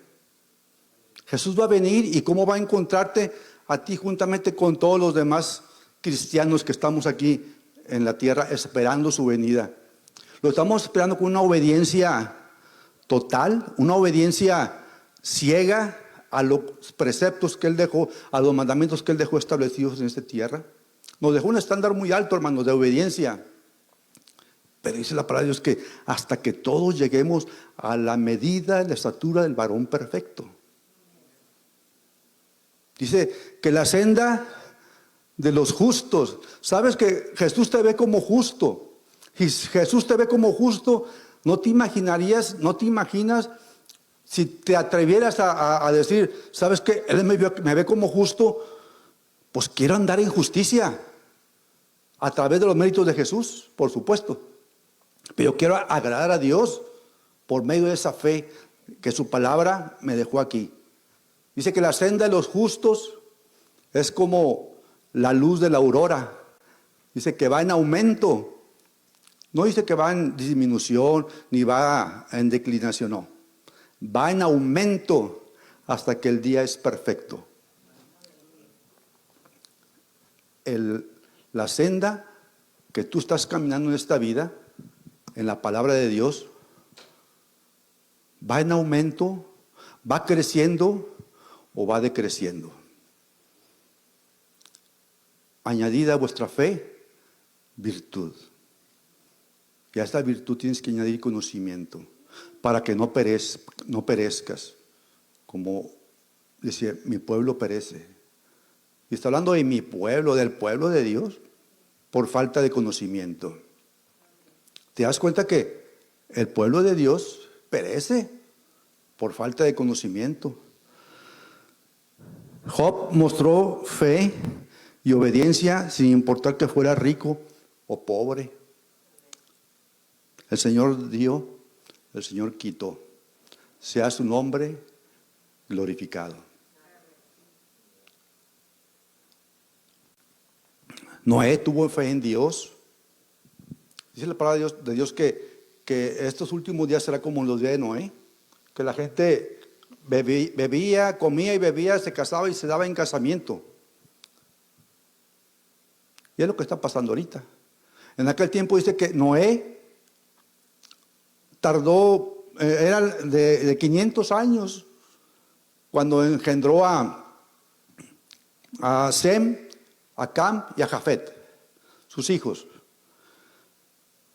Jesús va a venir, y cómo va a encontrarte a ti juntamente con todos los demás cristianos que estamos aquí en la tierra esperando su venida. Lo estamos esperando con una obediencia total, una obediencia ciega a los preceptos que Él dejó, a los mandamientos que Él dejó establecidos en esta tierra. Nos dejó un estándar muy alto, hermanos, de obediencia. Pero dice la palabra de Dios que hasta que todos lleguemos a la medida de la estatura del varón perfecto. Dice que la senda de los justos. ¿Sabes que Jesús te ve como justo? Y si Jesús te ve como justo, no te imaginas si te atrevieras a decir, ¿sabes qué? Él me ve como justo, pues quiero andar en justicia a través de los méritos de Jesús, por supuesto. Pero quiero agradar a Dios por medio de esa fe que su palabra me dejó aquí. Dice que la senda de los justos es como la luz de la aurora. Dice que va en aumento. No dice que va en disminución ni va en declinación, no. Va en aumento hasta que el día es perfecto. La senda que tú estás caminando en esta vida, en la palabra de Dios, va en aumento, va creciendo o va decreciendo. Añadida a vuestra fe, virtud. Y a esta virtud tienes que añadir conocimiento para que no perezcas. Como decía, mi pueblo perece. Y está hablando de mi pueblo, del pueblo de Dios, por falta de conocimiento. ¿Te das cuenta que el pueblo de Dios perece por falta de conocimiento? Job mostró fe y obediencia sin importar que fuera rico o pobre. El Señor dio, el Señor quitó. Sea su nombre glorificado. Noé tuvo fe en Dios. Dice la palabra de Dios que estos últimos días será como los días de Noé, que la gente bebía, comía y bebía, se casaba y se daba en casamiento. Y es lo que está pasando ahorita. En aquel tiempo dice que Noé tardó, era de 500 años, cuando engendró a Sem, a Cam y a Jafet, sus hijos.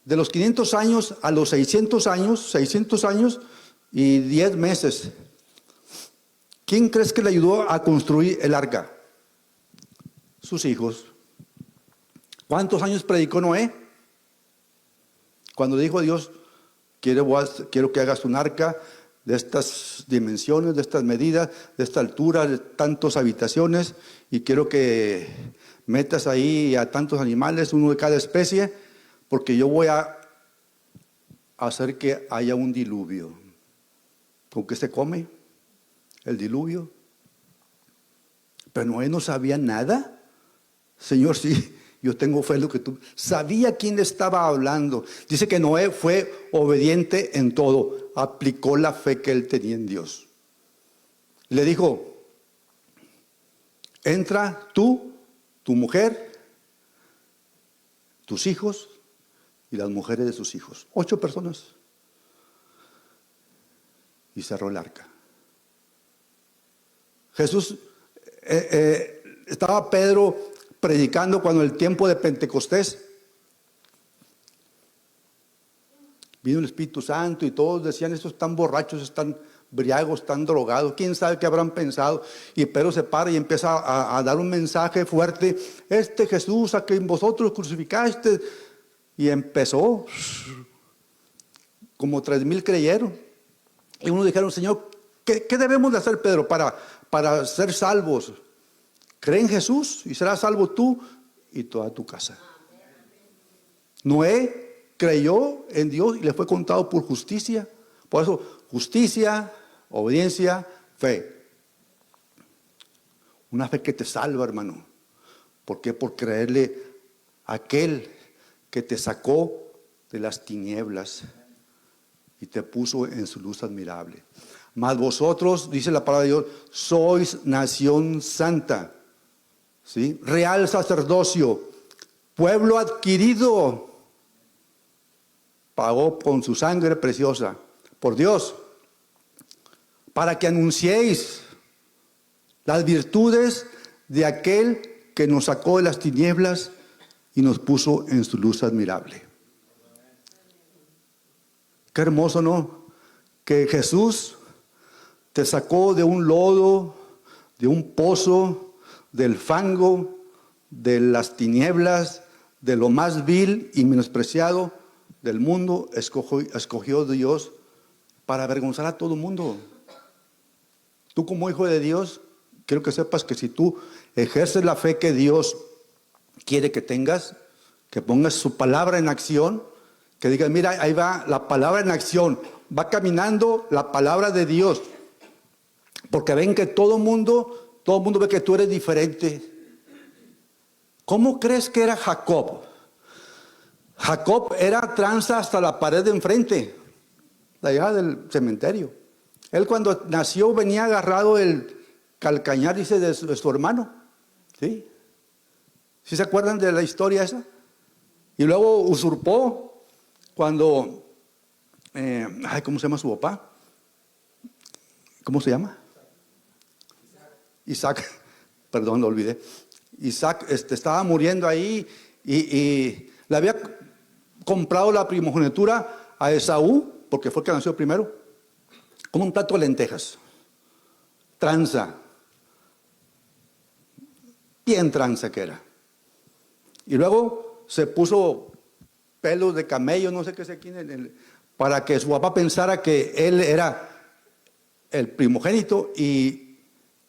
De los 500 años a los 600 años y 10 meses. ¿Quién crees que le ayudó a construir el arca? Sus hijos. ¿Cuántos años predicó Noé? Cuando dijo a Dios, quiero que hagas un arca de estas dimensiones, de estas medidas, de esta altura, de tantas habitaciones, y quiero que metas ahí a tantos animales, uno de cada especie, porque yo voy a hacer que haya un diluvio. ¿Con qué se come el diluvio? Pero Noé no sabía nada. Señor, sí, yo tengo fe en lo que tú. Sabía quién le estaba hablando. Dice que Noé fue obediente en todo. Aplicó la fe que él tenía en Dios. Le dijo, entra tú, tu mujer, tus hijos y las mujeres de sus hijos. 8 personas. Y cerró el arca. Jesús, estaba Pedro predicando cuando el tiempo de Pentecostés. Vino el Espíritu Santo y todos decían, estos están borrachos, están briagos, están drogados, quién sabe qué habrán pensado. Y Pedro se para y empieza a dar un mensaje fuerte. Este Jesús a quien vosotros crucificaste. Y empezó, como 3,000 creyeron. Y uno dijeron, Señor, ¿qué debemos de hacer, Pedro, para ser salvos? Cree en Jesús y serás salvo tú y toda tu casa. Noé creyó en Dios y le fue contado por justicia. Por eso, justicia, obediencia, fe. Una fe que te salva, hermano. ¿Por qué? Por creerle a aquel que te sacó de las tinieblas y te puso en su luz admirable. Mas vosotros, dice la palabra de Dios, sois nación santa, ¿sí? Real sacerdocio, pueblo adquirido, pagó con su sangre preciosa por Dios, para que anunciéis las virtudes de aquel que nos sacó de las tinieblas y nos puso en su luz admirable. Qué hermoso, ¿no? Que Jesús te sacó de un lodo, de un pozo, del fango, de las tinieblas, de lo más vil y menospreciado del mundo. Escogió Dios para avergonzar a todo el mundo. Tú como hijo de Dios, quiero que sepas que si tú ejerces la fe que Dios quiere que tengas, que pongas su palabra en acción, que digas, mira, ahí va la palabra en acción, va caminando la palabra de Dios, porque ven que todo el mundo ve que tú eres diferente. ¿Cómo crees que era Jacob? Jacob era tranza hasta la pared de enfrente, de allá del cementerio. Él cuando nació venía agarrado el calcañar, dice, de su hermano. ¿Sí? ¿Sí se acuerdan de la historia esa? Y luego usurpó cuando, ¿cómo se llama su papá? ¿Cómo se llama? Isaac, perdón, lo olvidé. Isaac estaba muriendo ahí y le había comprado la primogenitura a Esaú, porque fue el que nació primero, como un plato de lentejas, tranza, bien tranza que era. Y luego se puso pelos de camello, no sé qué sé quién, para que su papá pensara que él era el primogénito y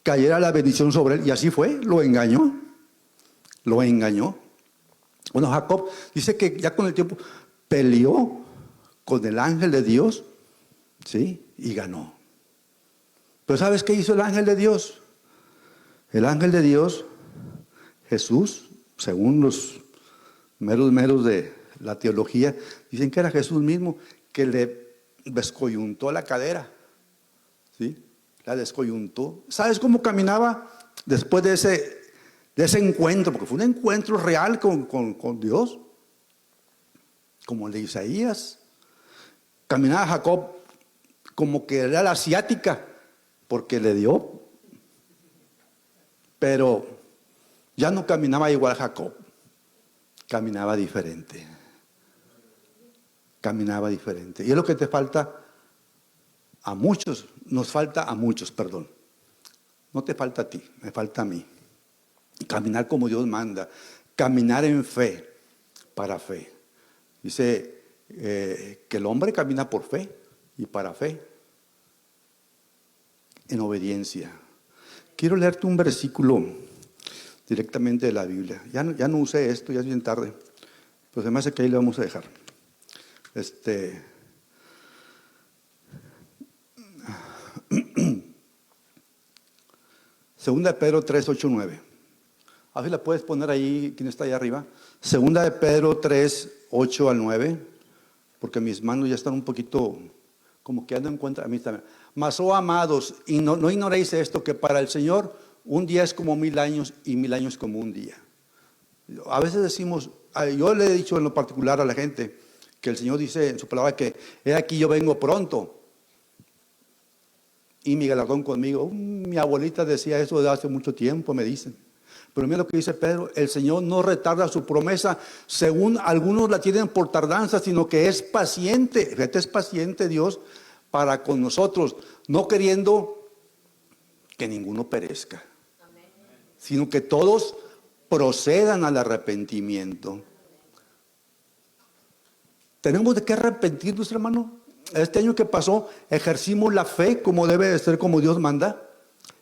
cayera la bendición sobre él. Y así fue, lo engañó. Bueno, Jacob dice que ya con el tiempo peleó con el ángel de Dios, ¿sí? Y ganó. Pero ¿sabes qué hizo el ángel de Dios? El ángel de Dios, Jesús, según los meros de la teología, dicen que era Jesús mismo que le descoyuntó la cadera, ¿sí? La descoyuntó. ¿Sabes cómo caminaba después de ese encuentro? Porque fue un encuentro real con Dios, como el de Isaías. Caminaba Jacob como que era la asiática, porque le dio. Pero ya no caminaba igual Jacob, caminaba diferente. Caminaba diferente. Y es lo que te falta a muchos, nos falta a muchos, perdón. No te falta a ti, me falta a mí. Caminar como Dios manda, caminar en fe, para fe. Dice que el hombre camina por fe y para fe, en obediencia. Quiero leerte un versículo directamente de la Biblia. Ya no usé esto, ya es bien tarde, pero se me hace que ahí le vamos a dejar. Segunda de Pedro 3, 8, 9. A ver si la puedes poner ahí, ¿quién está ahí arriba? Segunda de Pedro 3, 8 al 9, porque mis manos ya están un poquito como que andan en contra a mí también. Mas, oh amados, y no ignoréis esto, que para el Señor un día es como 1000 años y 1000 años como un día. A veces decimos, yo le he dicho en lo particular a la gente, que el Señor dice en su palabra que he aquí yo vengo pronto. Y mi galardón conmigo. Mi abuelita decía eso de hace mucho tiempo, me dicen. Pero mira lo que dice Pedro, el Señor no retarda su promesa, según algunos la tienen por tardanza, sino que es paciente. Fíjate, es paciente Dios para con nosotros, no queriendo que ninguno perezca, sino que todos procedan al arrepentimiento. ¿Tenemos de qué arrepentirnos, hermano? Este año que pasó, ejercimos la fe como debe de ser, como Dios manda.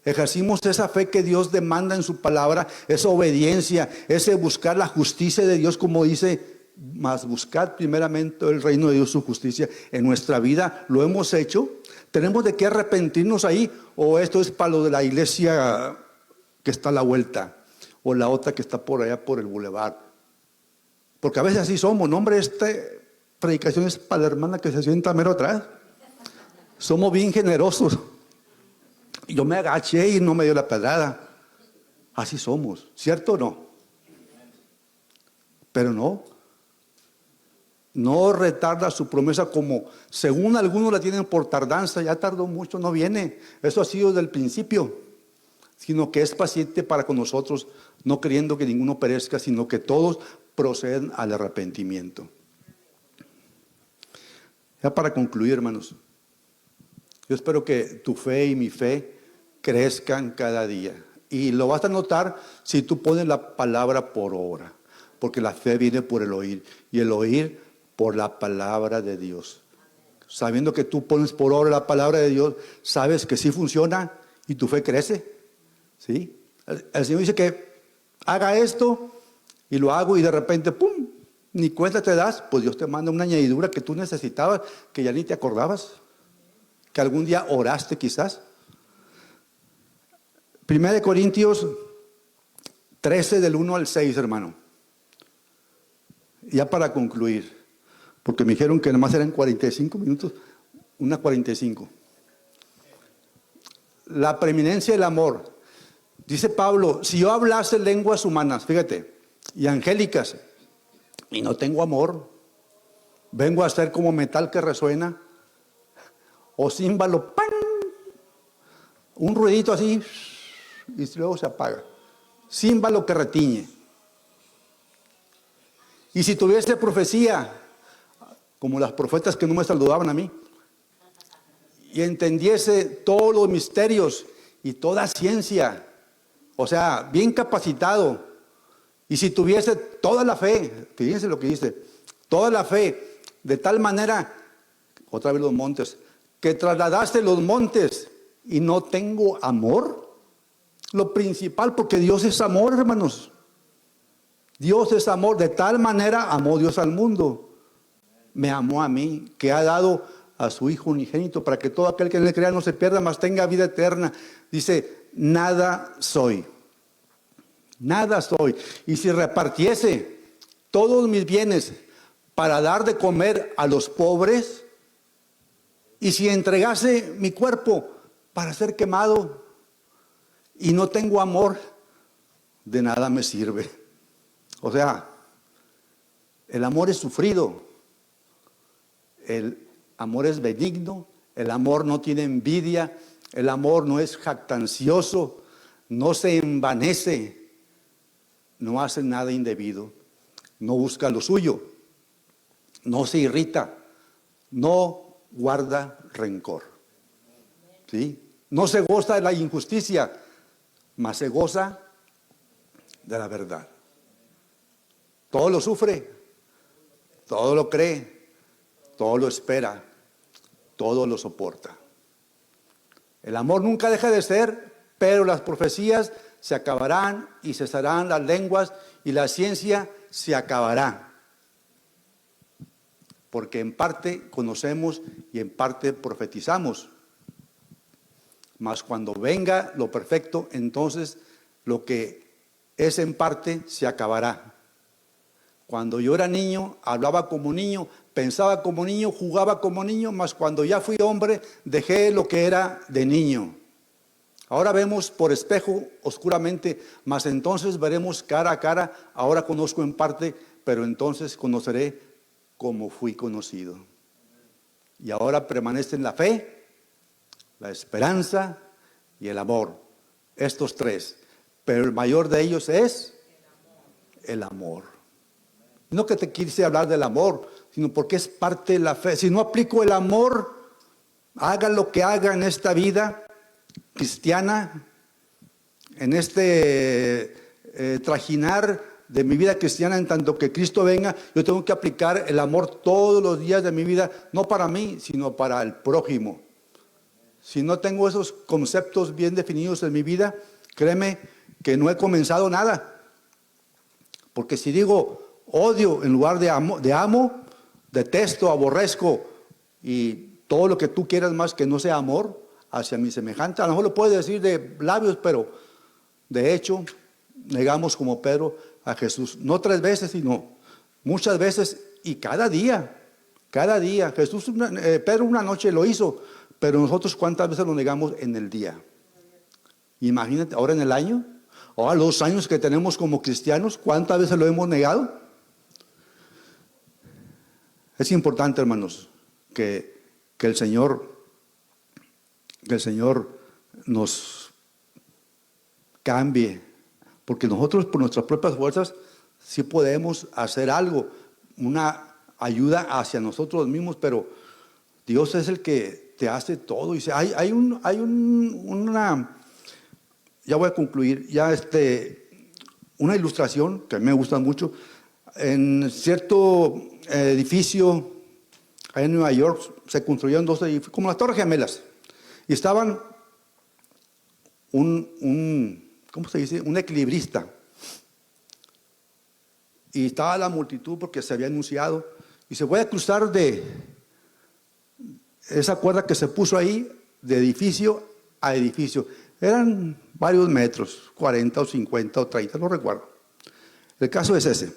Ejercimos esa fe que Dios demanda en su palabra, esa obediencia, ese buscar la justicia de Dios, como dice, mas buscad primeramente el reino de Dios, su justicia en nuestra vida. ¿Lo hemos hecho? ¿Tenemos de qué arrepentirnos ahí? ¿O esto es para lo de la iglesia que está a la vuelta? ¿O la otra que está por allá por el bulevar? Porque a veces así somos, no, hombre, esta predicación es para la hermana que se sienta mero atrás. Somos bien generosos. Yo me agaché y no me dio la pedrada. Así somos, ¿cierto o no? Pero no retarda su promesa, como según algunos la tienen por tardanza. Ya tardó mucho, no viene. Eso ha sido desde el principio. Sino que es paciente para con nosotros, no queriendo que ninguno perezca, sino que todos proceden al arrepentimiento. Ya para concluir, hermanos, yo espero que tu fe y mi fe crezcan cada día. Y lo vas a notar si tú pones la palabra por obra. Porque la fe viene por el oír. Y el oír por la palabra de Dios. Sabiendo que tú pones por obra la palabra de Dios, sabes que sí funciona y tu fe crece. ¿Sí? El Señor dice que haga esto y lo hago y de repente, ¡pum! Ni cuenta te das, pues Dios te manda una añadidura que tú necesitabas, que ya ni te acordabas. Que algún día oraste quizás. 1 Corintios 13 del 1 al 6, hermano. Ya para concluir, porque me dijeron que nomás eran 45 minutos, una 45. La preeminencia del amor. Dice Pablo, si yo hablase lenguas humanas, fíjate, y angélicas, y no tengo amor, vengo a ser como metal que resuena, o címbalo, ¡pam! Un ruidito así, y luego se apaga. Címbalo que retiñe. Y si tuviese profecía, como las profetas que no me saludaban a mí, y entendiese todos los misterios y toda ciencia, o sea, bien capacitado, y si tuviese toda la fe, fíjense lo que dice, toda la fe, de tal manera, otra vez los montes, que trasladaste los montes y no tengo amor. Lo principal, porque Dios es amor, hermanos. Dios es amor, de tal manera amó Dios al mundo. Me amó a mí, que ha dado a su Hijo unigénito para que todo aquel que en él crea no se pierda, mas tenga vida eterna. Dice, nada soy. Nada soy. Y si repartiese todos mis bienes para dar de comer a los pobres, y si entregase mi cuerpo para ser quemado, y no tengo amor, de nada me sirve. O sea, el amor es sufrido, el amor es benigno, el amor no tiene envidia, el amor no es jactancioso, no se envanece, no hace nada indebido, no busca lo suyo, no se irrita, no guarda rencor. ¿Sí? No se goza de la injusticia, mas se goza de la verdad. Todo lo sufre, todo lo cree, todo lo espera, todo lo soporta. El amor nunca deja de ser, pero las profecías se acabarán y cesarán las lenguas y la ciencia se acabará. Porque en parte conocemos y en parte profetizamos. Mas cuando venga lo perfecto, entonces lo que es en parte se acabará. Cuando yo era niño, hablaba como niño, pensaba como niño, jugaba como niño, mas cuando ya fui hombre, dejé lo que era de niño. Ahora vemos por espejo oscuramente, mas entonces veremos cara a cara. Ahora conozco en parte, pero entonces conoceré como fui conocido. Y ahora permanecen la fe, la esperanza y el amor. Estos tres. Pero el mayor de ellos es el amor. No que te quise hablar del amor, sino porque es parte de la fe. Si no aplico el amor, haga lo que haga en esta vida cristiana, en este trajinar de mi vida cristiana, en tanto que Cristo venga, yo tengo que aplicar el amor todos los días de mi vida, no para mí, sino para el prójimo. Si no tengo esos conceptos bien definidos en mi vida, créeme que no he comenzado nada. Porque si digo odio en lugar de amo, detesto, aborrezco y todo lo que tú quieras más que no sea amor hacia mi semejante, a lo mejor lo puedes decir de labios, pero de hecho negamos como Pedro a Jesús, no 3 veces, sino muchas veces y cada día. Jesús, Pedro una noche lo hizo, pero nosotros ¿cuántas veces lo negamos en el día? Imagínate, ahora en el año, ahora los años que tenemos como cristianos, ¿cuántas veces lo hemos negado? Es importante, hermanos, que el Señor nos cambie, porque nosotros por nuestras propias fuerzas sí podemos hacer algo, una ayuda hacia nosotros mismos, pero Dios es el que te hace todo. Dice, ya voy a concluir, una ilustración que a mí me gusta mucho. En cierto edificio, allá en Nueva York, se construyeron dos edificios, como las Torres Gemelas. Y estaban ¿cómo se dice? Un equilibrista. Y estaba la multitud porque se había anunciado. Y se voy a cruzar de esa cuerda que se puso ahí, de edificio a edificio. Eran varios metros, 40 o 50 o 30, no recuerdo. El caso es ese.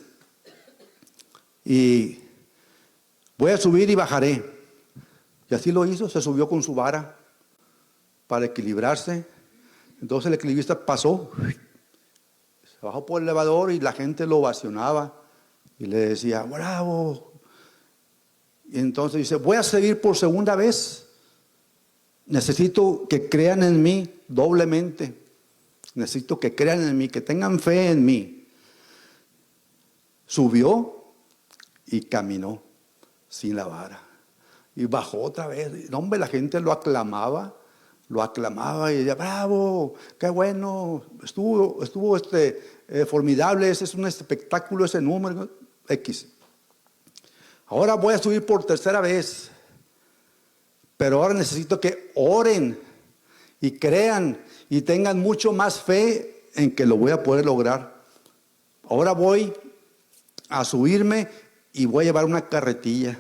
Y voy a subir y bajaré. Y así lo hizo, se subió con su vara para equilibrarse. Entonces el equilibrista pasó, se bajó por el elevador y la gente lo ovacionaba y le decía, bravo. Y entonces dice, voy a seguir por segunda vez. Necesito que crean en mí doblemente. Necesito que crean en mí, que tengan fe en mí. Subió y caminó sin la vara. Y bajó otra vez. No, hombre, la gente lo aclamaba y decía, bravo, qué bueno, estuvo formidable, ese es un espectáculo, ese número X. Ahora voy a subir por tercera vez, pero ahora necesito que oren y crean y tengan mucho más fe en que lo voy a poder lograr. Ahora voy a subirme y voy a llevar una carretilla.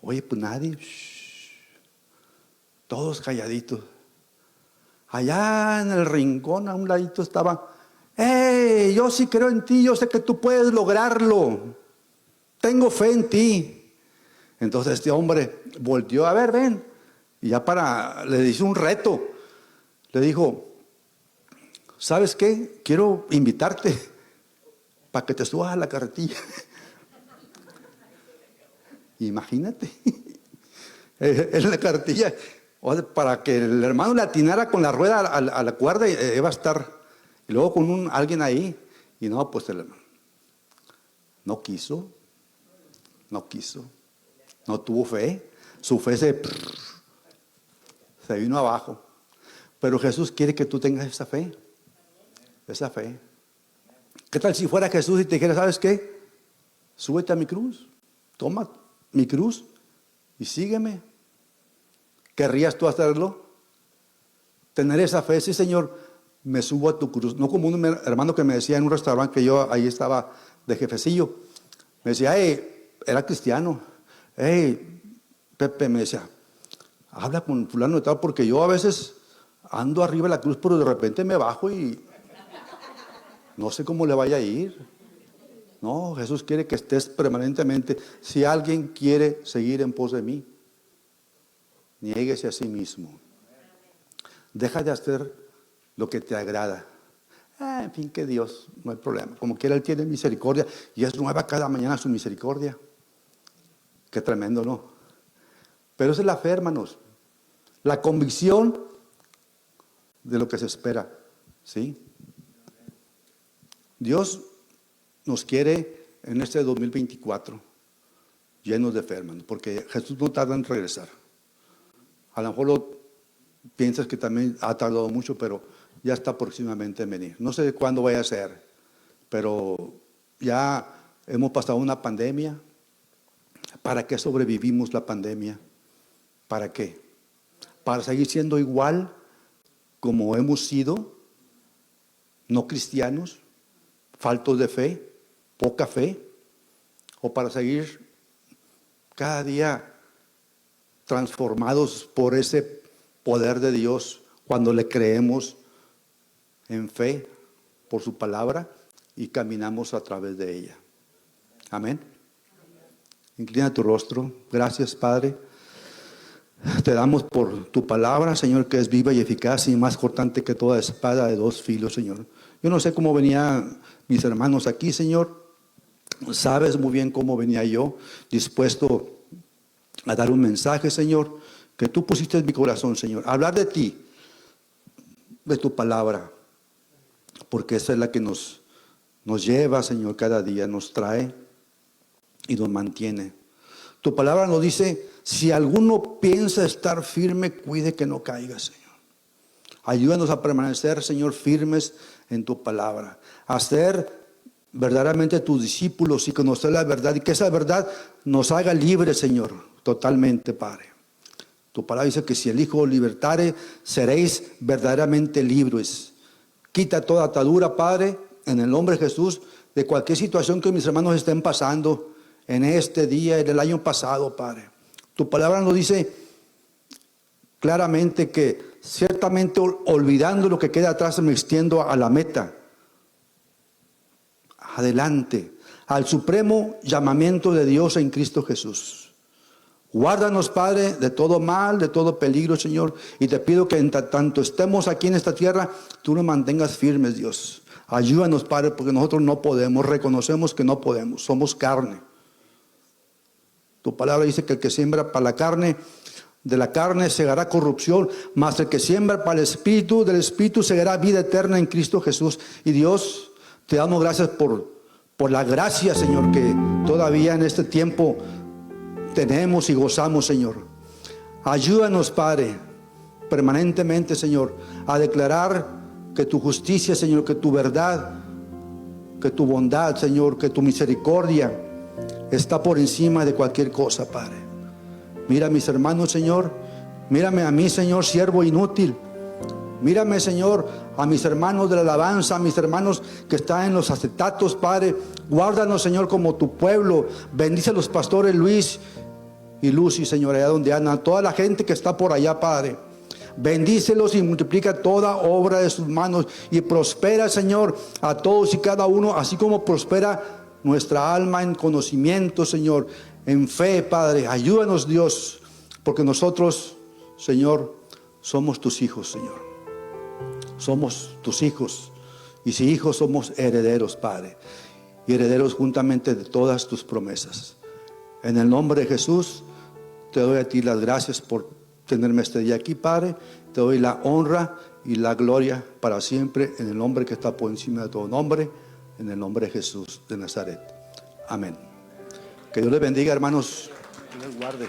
Oye, pues nadie, todos calladitos. Allá en el rincón, a un ladito estaba, ¡hey! Yo sí creo en ti, yo sé que tú puedes lograrlo. Tengo fe en ti. Entonces este hombre volteó, a ver, ven. Y ya le hizo un reto. Le dijo, ¿sabes qué? Quiero invitarte para que te subas a la carretilla. Imagínate. En la carretilla, para que el hermano le atinara con la rueda a la cuerda, iba a estar. Y luego con alguien ahí. Y no, pues el hermano no quiso. No tuvo fe. Su fe se vino abajo. Pero Jesús quiere que tú tengas esa fe. Esa fe. ¿Qué tal si fuera Jesús y te dijera, ¿sabes qué? Súbete a mi cruz. Toma mi cruz y sígueme. ¿Querrías tú hacerlo? Tener esa fe. Sí, Señor, me subo a tu cruz. No como un hermano que me decía en un restaurante que yo ahí estaba de jefecillo. Me decía, era cristiano. Pepe, me decía, habla con fulano de tal, porque yo a veces ando arriba de la cruz, pero de repente me bajo y no sé cómo le vaya a ir. No, Jesús quiere que estés permanentemente. Si alguien quiere seguir en pos de mí, niéguese a sí mismo. Deja de hacer lo que te agrada. En fin, que Dios, no hay problema. Como quiera, Él tiene misericordia y es nueva cada mañana su misericordia. Qué tremendo, ¿no? Pero esa es la fe, hermanos. La convicción de lo que se espera. ¿Sí? Dios nos quiere en este 2024 llenos de fe, hermanos, porque Jesús no tarda en regresar. A lo mejor piensas que también ha tardado mucho, pero ya está próximamente en venir. No sé cuándo vaya a ser, pero ya hemos pasado una pandemia. ¿Para qué sobrevivimos la pandemia? ¿Para qué? ¿Para seguir siendo igual como hemos sido? ¿No cristianos? ¿Faltos de fe? ¿Poca fe? ¿O para seguir cada día transformados por ese poder de Dios cuando le creemos en fe por su palabra y caminamos a través de ella? Amén. Inclina tu rostro. Gracias, Padre. Te damos por tu palabra, Señor, que es viva y eficaz y más cortante que toda espada de dos filos, Señor. Yo no sé cómo venían mis hermanos aquí, Señor. Sabes muy bien cómo venía yo, dispuesto a dar un mensaje, Señor, que tú pusiste en mi corazón, Señor. Hablar de ti, de tu palabra, porque esa es la que nos lleva, Señor, cada día, nos trae y nos mantiene. Tu palabra nos dice, si alguno piensa estar firme, cuide que no caiga, Señor. Ayúdanos a permanecer, Señor, firmes en tu palabra, a ser verdaderamente tus discípulos y conocer la verdad, y que esa verdad nos haga libres, Señor, totalmente, Padre. Tu palabra dice que si el Hijo os libertare, seréis verdaderamente libres. Quita toda atadura, Padre, en el nombre de Jesús, de cualquier situación que mis hermanos estén pasando en este día, en el año pasado, Padre. Tu palabra nos dice claramente que ciertamente olvidando lo que queda atrás me extiendo a la meta. Adelante, al supremo llamamiento de Dios en Cristo Jesús. Guárdanos, Padre, de todo mal, de todo peligro, Señor. Y te pido que en tanto estemos aquí en esta tierra, tú nos mantengas firmes, Dios. Ayúdanos, Padre, porque nosotros no podemos, reconocemos que no podemos, somos carne. Tu palabra dice que el que siembra para la carne, de la carne segará corrupción, mas el que siembra para el Espíritu, del Espíritu segará vida eterna en Cristo Jesús. Y Dios, te damos gracias por la gracia, Señor, que todavía en este tiempo tenemos y gozamos, Señor. Ayúdanos, Padre, permanentemente, Señor, a declarar que tu justicia, Señor, que tu verdad, que tu bondad, Señor, que tu misericordia está por encima de cualquier cosa, Padre. Mira a mis hermanos, Señor. Mírame a mí, Señor, siervo inútil. Mírame, Señor, a mis hermanos de la alabanza, a mis hermanos que están en los acetatos, Padre. Guárdanos, Señor, como tu pueblo. Bendice a los pastores Luis y Lucy, Señor, allá donde andan. A toda la gente que está por allá, Padre. Bendícelos y multiplica toda obra de sus manos. Y prospera, Señor, a todos y cada uno, así como prospera nuestra alma en conocimiento, Señor, en fe, Padre. Ayúdanos, Dios, porque nosotros, Señor, somos tus hijos, Señor. Somos tus hijos, y si hijos somos herederos, Padre, y herederos juntamente de todas tus promesas. En el nombre de Jesús te doy a ti las gracias por tenerme este día aquí, Padre. Te doy la honra y la gloria para siempre, en el nombre que está por encima de todo nombre, en el nombre de Jesús de Nazaret. Amén. Que Dios les bendiga, hermanos, que les guarde.